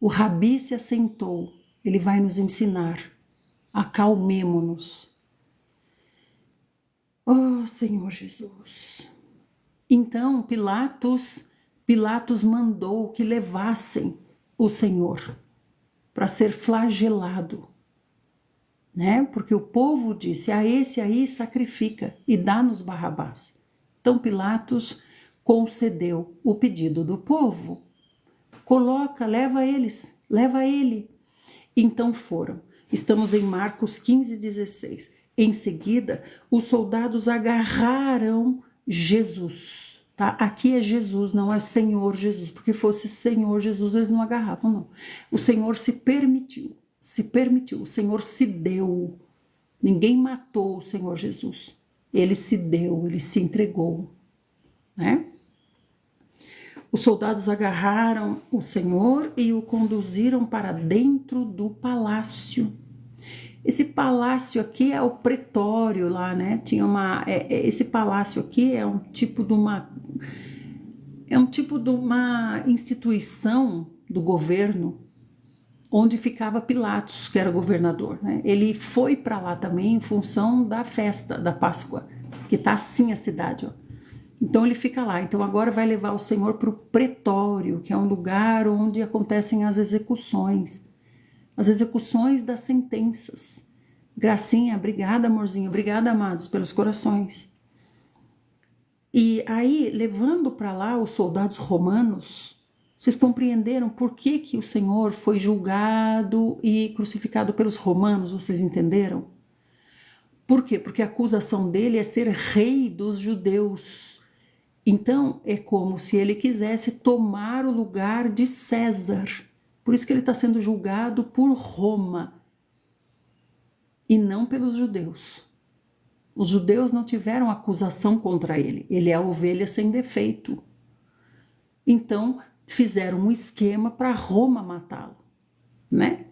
[SPEAKER 1] O Rabi se assentou, ele vai nos ensinar. Acalmemo-nos. Oh, Senhor Jesus. Então Pilatos mandou que levassem o Senhor para ser flagelado, né? Porque o povo disse: a esse aí sacrifica e dá-nos Barrabás. Então Pilatos concedeu o pedido do povo. Leva ele. Então foram. Estamos em Marcos 15, 16. Em seguida, os soldados agarraram Jesus, tá? Aqui é Jesus, não é Senhor Jesus, porque fosse Senhor Jesus, eles não agarravam, não. O Senhor se permitiu, o Senhor se deu. Ninguém matou o Senhor Jesus. Ele se deu, ele se entregou, né? Os soldados agarraram o Senhor e o conduziram para dentro do palácio. Esse palácio aqui é o pretório lá, né? Esse palácio aqui é um tipo de uma instituição do governo onde ficava Pilatos, que era governador, né? Ele foi para lá também em função da festa da Páscoa, que tá assim a cidade, ó. Então ele fica lá. Então agora vai levar o Senhor para o pretório, que é um lugar onde acontecem as execuções das sentenças. Gracinha, obrigada, amorzinho, obrigada, amados, pelos corações. E aí, levando para lá os soldados romanos, vocês compreenderam por que o Senhor foi julgado e crucificado pelos romanos? Vocês entenderam? Por quê? Porque a acusação dele é ser rei dos judeus. Então, é como se ele quisesse tomar o lugar de César. Por isso que ele está sendo julgado por Roma e não pelos judeus. Os judeus não tiveram acusação contra ele. Ele é a ovelha sem defeito. Então, fizeram um esquema para Roma matá-lo, né?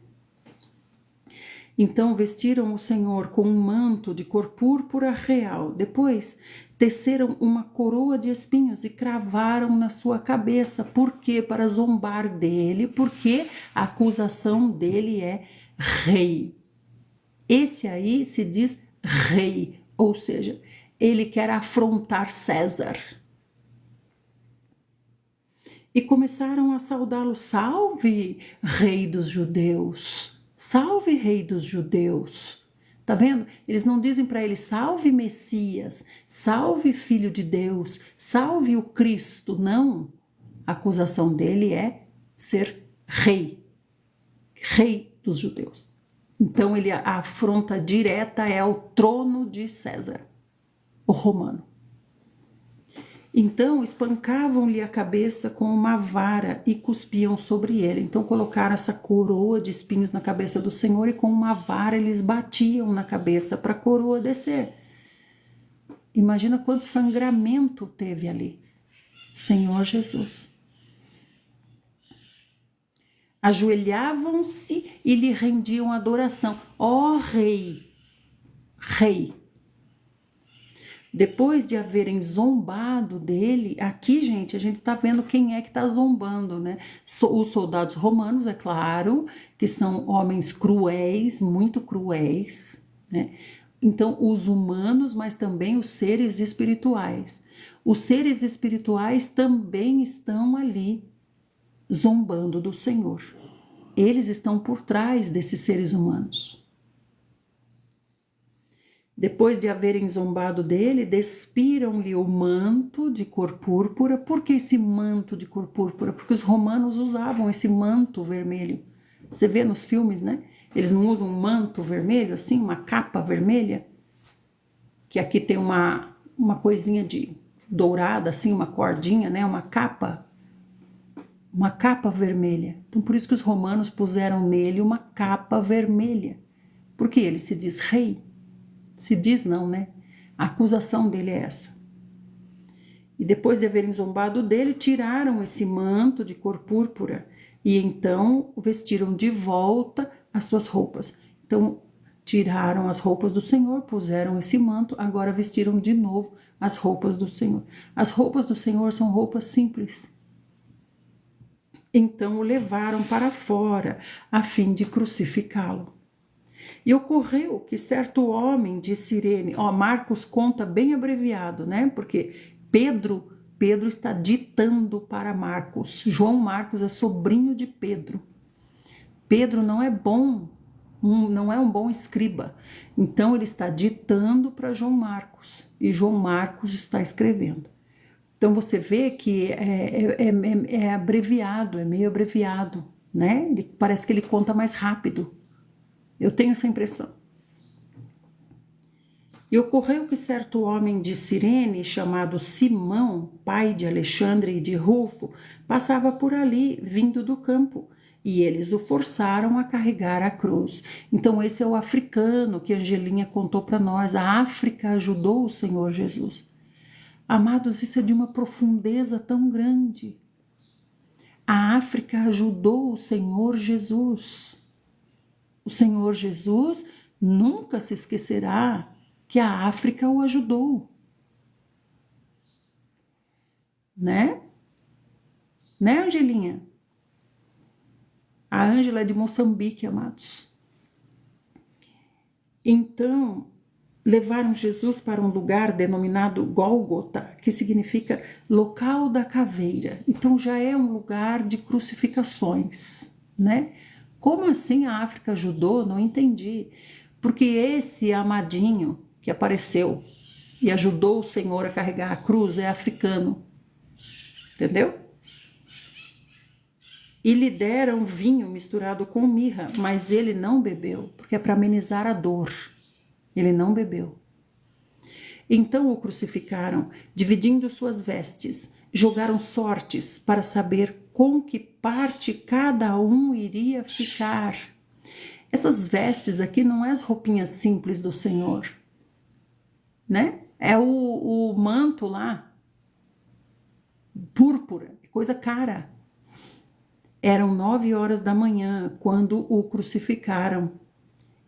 [SPEAKER 1] Então, vestiram o Senhor com um manto de cor púrpura real. Depois, teceram uma coroa de espinhos e cravaram na sua cabeça. Por quê? Para zombar dele, porque a acusação dele é rei. Esse aí se diz rei, ou seja, ele quer afrontar César. E começaram a saudá-lo: salve, rei dos judeus! Salve, rei dos judeus! Tá vendo? Eles não dizem para ele: salve, Messias, salve, filho de Deus, salve o Cristo. Não. A acusação dele é ser rei dos judeus. Então a afronta direta é ao trono de César, o romano. Então espancavam-lhe a cabeça com uma vara e cuspiam sobre ele. Então colocaram essa coroa de espinhos na cabeça do Senhor e com uma vara eles batiam na cabeça para a coroa descer. Imagina quanto sangramento teve ali. Senhor Jesus. Ajoelhavam-se e lhe rendiam adoração. Ó Rei, Rei. Depois de haverem zombado dele, aqui, gente, a gente está vendo quem é que está zombando, né? Os soldados romanos, é claro, que são homens cruéis, muito cruéis, né? Então, os humanos, mas também os seres espirituais. Os seres espirituais também estão ali, zombando do Senhor. Eles estão por trás desses seres humanos. Depois de haverem zombado dele, despiram-lhe o manto de cor púrpura. Por que esse manto de cor púrpura? Porque os romanos usavam esse manto vermelho. Você vê nos filmes, né? Eles não usam um manto vermelho, assim, uma capa vermelha, que aqui tem uma coisinha de dourada, assim, uma cordinha, né? Uma capa vermelha. Então, por isso que os romanos puseram nele uma capa vermelha, porque ele se diz rei. Se diz não, né? A acusação dele é essa. E depois de haverem zombado dele, tiraram esse manto de cor púrpura e então o vestiram de volta as suas roupas. Então, tiraram as roupas do Senhor, puseram esse manto, agora vestiram de novo as roupas do Senhor. As roupas do Senhor são roupas simples. Então o levaram para fora, a fim de crucificá-lo. E ocorreu que certo homem de Cirene, Marcos conta bem abreviado, né? Porque Pedro está ditando para Marcos. João Marcos é sobrinho de Pedro. Pedro não é bom, não é um bom escriba. Então ele está ditando para João Marcos. E João Marcos está escrevendo. Então você vê que é abreviado, é meio abreviado, né? Parece que ele conta mais rápido. Eu tenho essa impressão. E ocorreu que certo homem de Cirene, chamado Simão, pai de Alexandre e de Rufo, passava por ali, vindo do campo, e eles o forçaram a carregar a cruz. Então esse é o africano que a Angelinha contou para nós. A África ajudou o Senhor Jesus. Amados, isso é de uma profundeza tão grande. A África ajudou o Senhor Jesus. O Senhor Jesus nunca se esquecerá que a África o ajudou. Né? Né, Angelinha? A Ângela é de Moçambique, amados. Então, levaram Jesus para um lugar denominado Gólgota, que significa local da caveira. Então já é um lugar de crucificações, né? Como assim a África ajudou? Não entendi. Porque esse amadinho que apareceu e ajudou o Senhor a carregar a cruz é africano. Entendeu? E lhe deram vinho misturado com mirra, mas ele não bebeu, porque é para amenizar a dor. Ele não bebeu. Então o crucificaram, dividindo suas vestes, jogaram sortes para saber com que parte cada um iria ficar. Essas vestes aqui não é as roupinhas simples do Senhor, né? É o manto lá, púrpura, coisa cara. Eram 9 horas da manhã quando o crucificaram,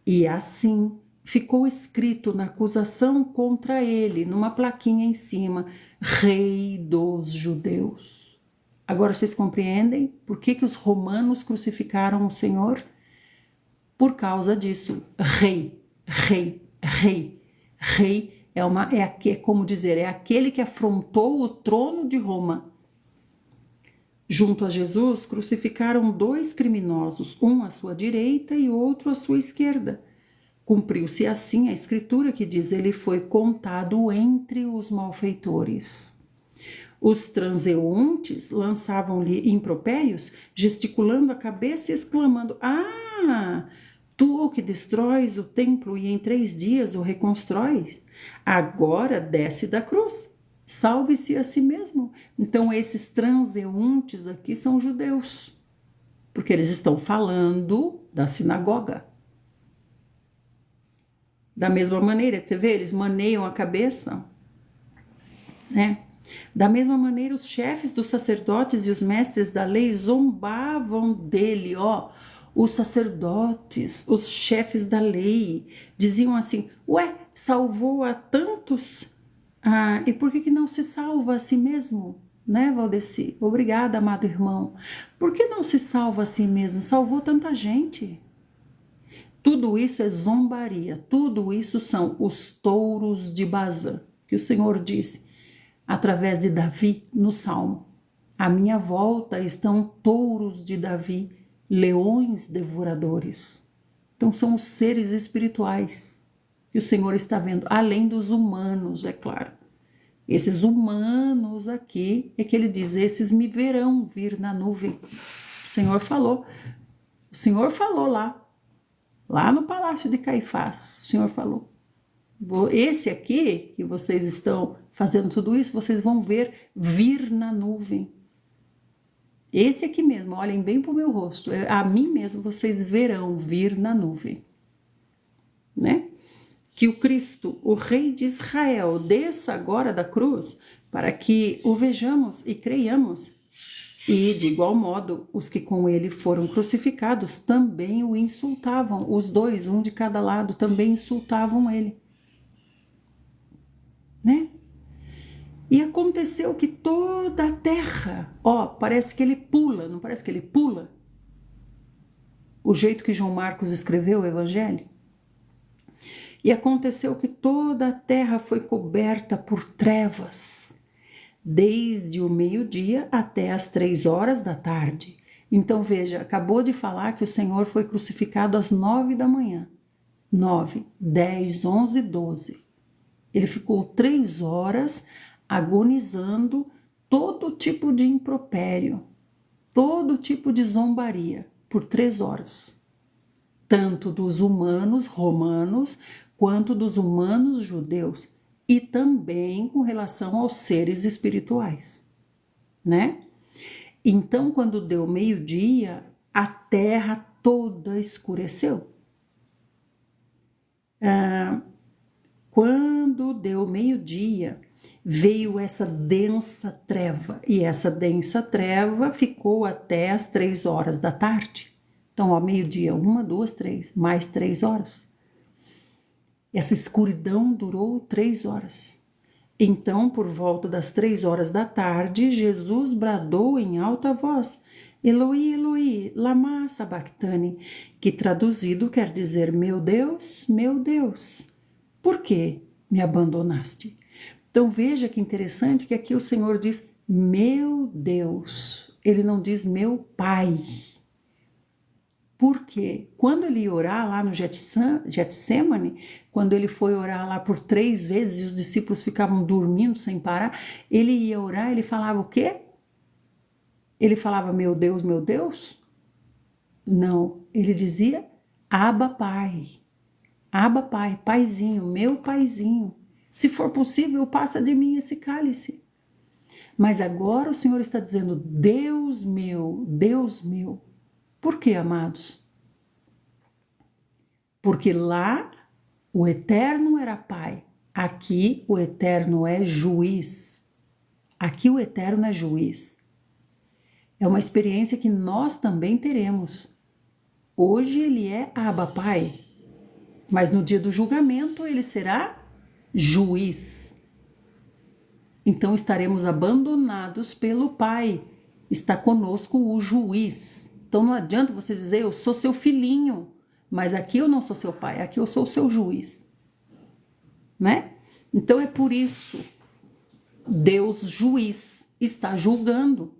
[SPEAKER 1] e assim ficou escrito na acusação contra ele, numa plaquinha em cima, Rei dos Judeus. Agora vocês compreendem por que os romanos crucificaram o Senhor? Por causa disso, rei, rei, rei. Rei é como dizer, é aquele que afrontou o trono de Roma. Junto a Jesus, crucificaram 2 criminosos, um à sua direita e outro à sua esquerda. Cumpriu-se assim a escritura que diz: ele foi contado entre os malfeitores. Os transeuntes lançavam-lhe impropérios, gesticulando a cabeça e exclamando: Ah, tu que destróis o templo e em 3 dias o reconstróis, agora desce da cruz, salve-se a si mesmo. Então esses transeuntes aqui são judeus, porque eles estão falando da sinagoga. Da mesma maneira, você vê, eles maneiam a cabeça, né? Da mesma maneira, os chefes dos sacerdotes e os mestres da lei zombavam dele, os sacerdotes, os chefes da lei, diziam assim: ué, salvou a tantos, e por que não se salva a si mesmo? Né, Valdeci? Obrigada, amado irmão. Por que não se salva a si mesmo? Salvou tanta gente. Tudo isso é zombaria, tudo isso são os touros de Bazã, que o Senhor disse através de Davi no Salmo. À minha volta estão touros de Davi, leões devoradores. Então são os seres espirituais. que o Senhor está vendo, além dos humanos, é claro. Esses humanos aqui, é que ele diz, esses me verão vir na nuvem. O Senhor falou lá no palácio de Caifás, o Senhor falou. Esse aqui, que vocês estão fazendo tudo isso, vocês vão ver vir na nuvem. Esse aqui mesmo, olhem bem para o meu rosto, a mim mesmo vocês verão vir na nuvem, né? Que o Cristo, o Rei de Israel, desça agora da cruz, para que o vejamos e creiamos. E, de igual modo, os que com ele foram crucificados também o insultavam. Os dois, um de cada lado, também insultavam ele. Né? E aconteceu que toda a terra, parece que ele pula, não parece que ele pula? O jeito que João Marcos escreveu o Evangelho. E aconteceu que toda a terra foi coberta por trevas, desde o meio-dia até as 3 horas da tarde. Então veja, acabou de falar que o Senhor foi crucificado às 9 da manhã. 9, 10, 11, 12. Ele ficou 3 horas agonizando todo tipo de impropério, todo tipo de zombaria, por 3 horas. Tanto dos humanos romanos, quanto dos humanos judeus, e também com relação aos seres espirituais, né? Então, quando deu meio-dia, a terra toda escureceu. Quando deu meio-dia, veio essa densa treva, e essa densa treva ficou até as 3 horas da tarde. Então, ao meio-dia, 1, 2, 3, mais 3 horas. Essa escuridão durou 3 horas. Então, por volta das 3 horas da tarde, Jesus bradou em alta voz, Eloi, Eloi, lama sabachthani, que traduzido quer dizer, meu Deus, por que me abandonaste? Então veja que interessante que aqui o Senhor diz, meu Deus, ele não diz meu Pai. Porque quando ele ia orar lá no Getsemane, quando ele foi orar lá por 3 vezes e os discípulos ficavam dormindo sem parar, ele ia orar, ele falava o quê? Ele falava, meu Deus, meu Deus? Não, ele dizia, Abba Pai, Paizinho, meu Paizinho. Se for possível, passa de mim esse cálice. Mas agora o Senhor está dizendo, Deus meu, Deus meu. Por quê, amados? Porque lá o Eterno era Pai, aqui o Eterno é juiz. Aqui o Eterno é juiz. É uma experiência que nós também teremos. Hoje ele é Abba Pai, mas no dia do julgamento ele será juiz. Então estaremos abandonados pelo Pai. Está conosco o juiz. Então não adianta você dizer, eu sou seu filhinho, mas aqui eu não sou seu pai, aqui eu sou o seu juiz. Né? Então é por isso, Deus juiz está julgando.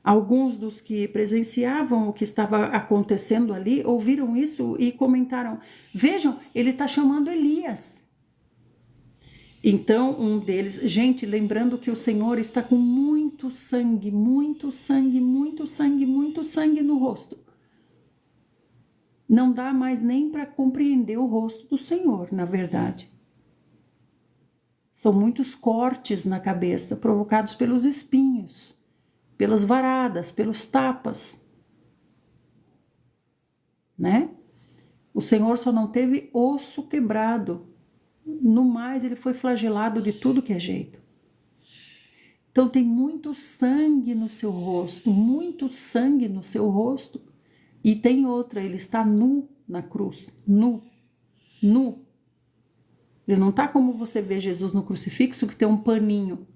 [SPEAKER 1] Alguns dos que presenciavam o que estava acontecendo ali, ouviram isso e comentaram, vejam, ele está chamando Elias. Então, um deles, gente, lembrando que o Senhor está com muito sangue, muito sangue, muito sangue, muito sangue no rosto. Não dá mais nem para compreender o rosto do Senhor, na verdade. São muitos cortes na cabeça, provocados pelos espinhos, pelas varadas, pelos tapas, né? O Senhor só não teve osso quebrado. No mais, ele foi flagelado de tudo que é jeito. Então tem muito sangue no seu rosto, muito sangue no seu rosto. E tem outra, ele está nu na cruz, nu. Ele não está como você vê Jesus no crucifixo, que tem um paninho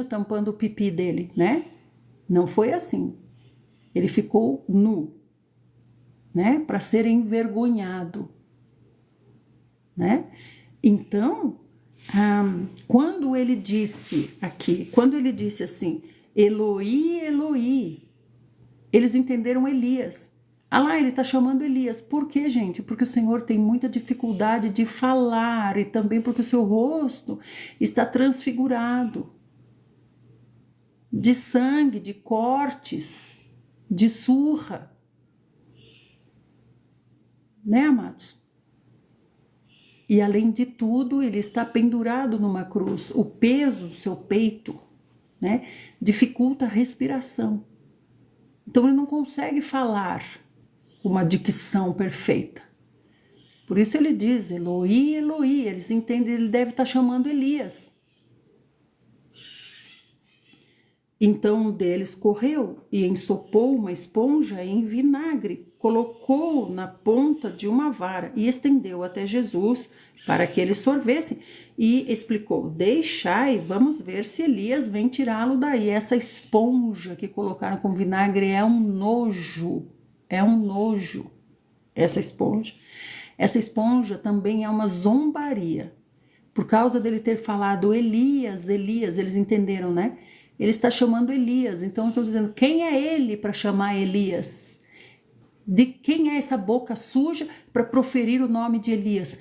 [SPEAKER 1] tampando o pipi dele, né? Não foi assim. Ele ficou nu, né? Para ser envergonhado. Né? Então, quando ele disse assim, Eloi, Eloi, eles entenderam Elias. Ah lá, ele está chamando Elias. Por quê, gente? Porque o Senhor tem muita dificuldade de falar e também porque o seu rosto está transfigurado de sangue, de cortes, de surra. Né, amados? E além de tudo, ele está pendurado numa cruz. O peso do seu peito, né, dificulta a respiração. Então ele não consegue falar uma dicção perfeita. Por isso ele diz, Eloi, Eloi. Eles entendem, ele deve estar chamando Elias. Então um deles correu e ensopou uma esponja em vinagre, colocou na ponta de uma vara e estendeu até Jesus para que ele sorvesse. E explicou, deixai, vamos ver se Elias vem tirá-lo daí. Essa esponja que colocaram com vinagre é um nojo, essa esponja. Essa esponja também é uma zombaria. Por causa dele ter falado Elias, Elias, eles entenderam, né? Ele está chamando Elias, então eu estou dizendo, quem é ele para chamar Elias? De quem é essa boca suja para proferir o nome de Elias?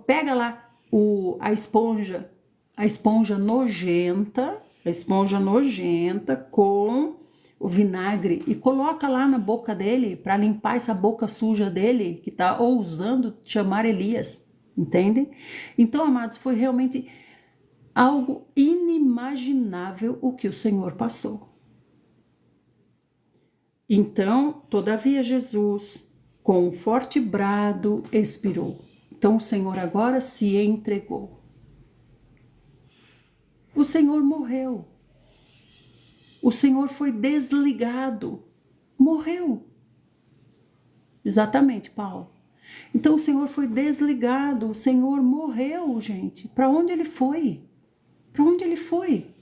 [SPEAKER 1] Pega lá a esponja nojenta, com o vinagre e coloca lá na boca dele para limpar essa boca suja dele que está ousando chamar Elias, entende? Então, amados, foi realmente algo inimaginável o que o Senhor passou. Então, todavia, Jesus, com um forte brado, expirou. Então, o Senhor agora se entregou. O Senhor morreu. O Senhor foi desligado. Morreu. Exatamente, Paulo. Então, o Senhor foi desligado. O Senhor morreu, gente. Para onde ele foi? Para onde ele foi?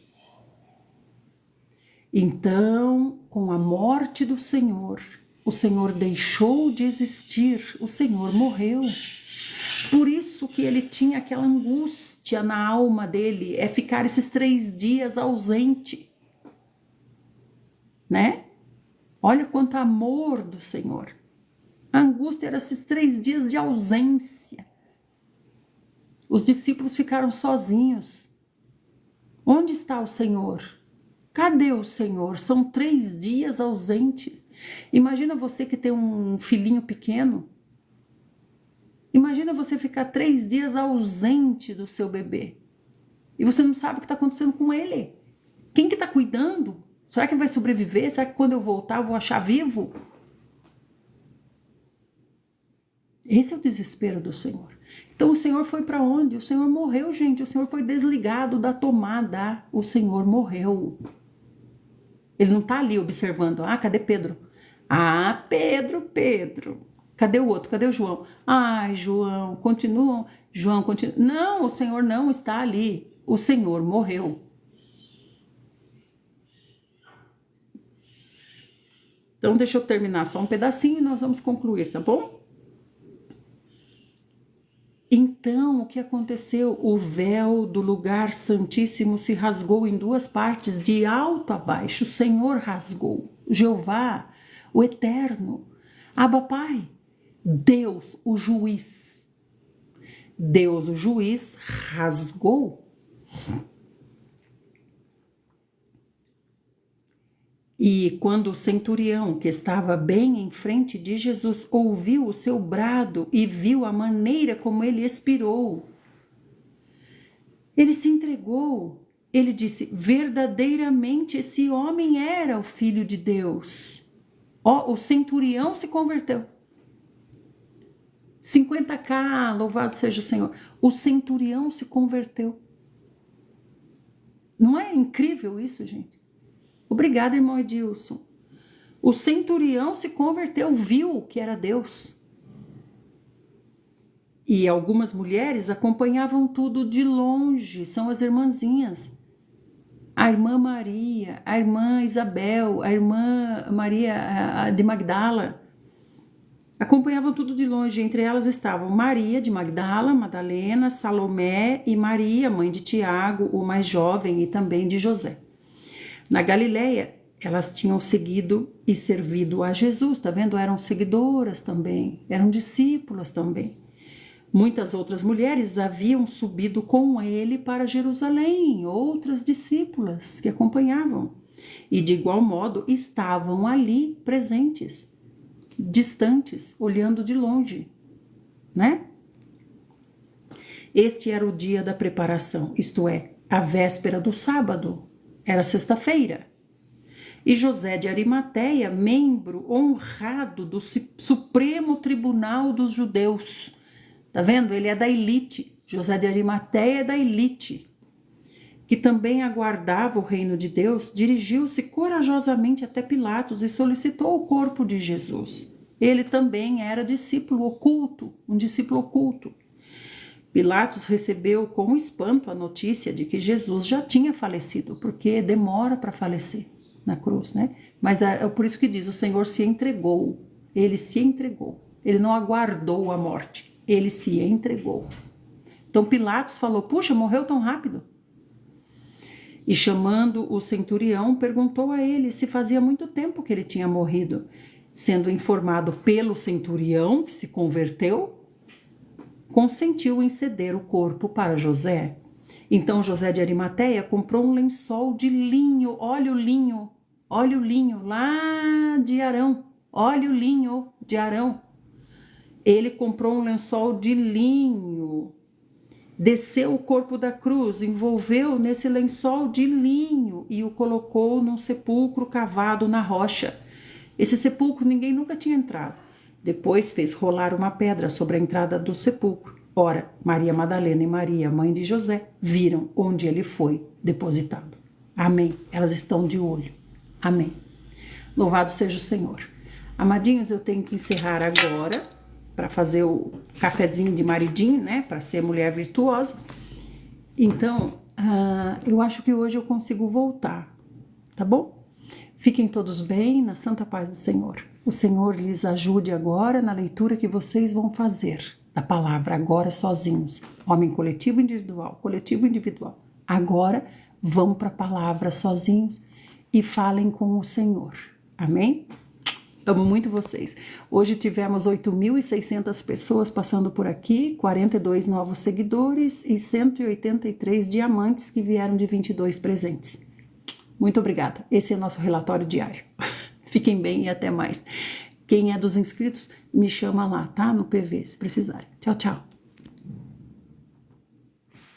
[SPEAKER 1] Então, com a morte do Senhor, o Senhor deixou de existir, o Senhor morreu. Por isso que ele tinha aquela angústia na alma dele, é ficar esses 3 dias ausente, né? Olha quanto amor do Senhor. A angústia era esses 3 dias de ausência. Os discípulos ficaram sozinhos. Onde está o Senhor? Cadê o Senhor? São 3 dias ausentes. Imagina você que tem um filhinho pequeno. Imagina você ficar 3 dias ausente do seu bebê. E você não sabe o que está acontecendo com ele. Quem que está cuidando? Será que vai sobreviver? Será que quando eu voltar eu vou achar vivo? Esse é o desespero do Senhor. Então o Senhor foi para onde? O Senhor morreu, gente. O Senhor foi desligado da tomada. O Senhor morreu. Ele não está ali observando. Ah, cadê Pedro? Ah, Pedro. Cadê o outro? Cadê o João? Ai, João, continuam. João, continua. Não, o Senhor não está ali. O Senhor morreu. Então, deixa eu terminar só um pedacinho e nós vamos concluir, tá bom? Então, o que aconteceu? O véu do lugar santíssimo se rasgou em 2 partes, de alto a baixo. O Senhor rasgou. Jeová, o Eterno, Abba Pai, Deus, o juiz. Deus, o juiz, rasgou. E quando o centurião, que estava bem em frente de Jesus, ouviu o seu brado e viu a maneira como ele expirou, ele se entregou. Ele disse, verdadeiramente esse homem era o Filho de Deus. Ó, o centurião se converteu. 50k, louvado seja o Senhor. O centurião se converteu. Não é incrível isso, gente? Obrigada, irmão Edilson. O centurião se converteu, viu que era Deus. E algumas mulheres acompanhavam tudo de longe, são as irmãzinhas. A irmã Maria, a irmã Isabel, a irmã Maria de Magdala. Acompanhavam tudo de longe, entre elas estavam Maria de Magdala, Madalena, Salomé e Maria, mãe de Tiago, o mais jovem, e também de José. Na Galileia, elas tinham seguido e servido a Jesus, tá vendo? Eram seguidoras também, eram discípulas também. Muitas outras mulheres haviam subido com ele para Jerusalém, outras discípulas que acompanhavam. E de igual modo estavam ali presentes, distantes, olhando de longe, né? Este era o dia da preparação, isto é, a véspera do sábado, era sexta-feira. E José de Arimateia, membro honrado do Supremo Tribunal dos Judeus, tá vendo? Ele é da elite, José de Arimateia é da elite, que também aguardava o reino de Deus, dirigiu-se corajosamente até Pilatos e solicitou o corpo de Jesus. Ele também era discípulo oculto, um discípulo oculto. Pilatos recebeu com espanto a notícia de que Jesus já tinha falecido, porque demora para falecer na cruz, né? Mas é por isso que diz, o Senhor se entregou, ele se entregou, ele não aguardou a morte, ele se entregou. Então Pilatos falou, puxa, morreu tão rápido? E chamando o centurião, perguntou a ele se fazia muito tempo que ele tinha morrido. Sendo informado pelo centurião, que se converteu, consentiu em ceder o corpo para José. Então José de Arimateia comprou um lençol de linho, olha o linho lá de Arão, olha o linho de Arão. Ele comprou um lençol de linho, desceu o corpo da cruz, envolveu nesse lençol de linho e o colocou num sepulcro cavado na rocha. Esse sepulcro ninguém nunca tinha entrado. Depois fez rolar uma pedra sobre a entrada do sepulcro. Ora, Maria Madalena e Maria, mãe de José, viram onde ele foi depositado. Amém. Elas estão de olho. Amém. Louvado seja o Senhor. Amadinhos, eu tenho que encerrar agora para fazer o cafezinho de maridinho, né? Para ser mulher virtuosa. Então, eu acho que hoje eu consigo voltar, tá bom? Fiquem todos bem, na santa paz do Senhor. O Senhor lhes ajude agora na leitura que vocês vão fazer da palavra, agora sozinhos. Homem coletivo individual, coletivo individual. Agora vão para a palavra sozinhos e falem com o Senhor. Amém? Amo muito vocês. Hoje tivemos 8.600 pessoas passando por aqui, 42 novos seguidores e 183 diamantes que vieram de 22 presentes. Muito obrigada. Esse é nosso relatório diário. Fiquem bem e até mais. Quem é dos inscritos, me chama lá, tá? No PV, se precisarem. Tchau, tchau.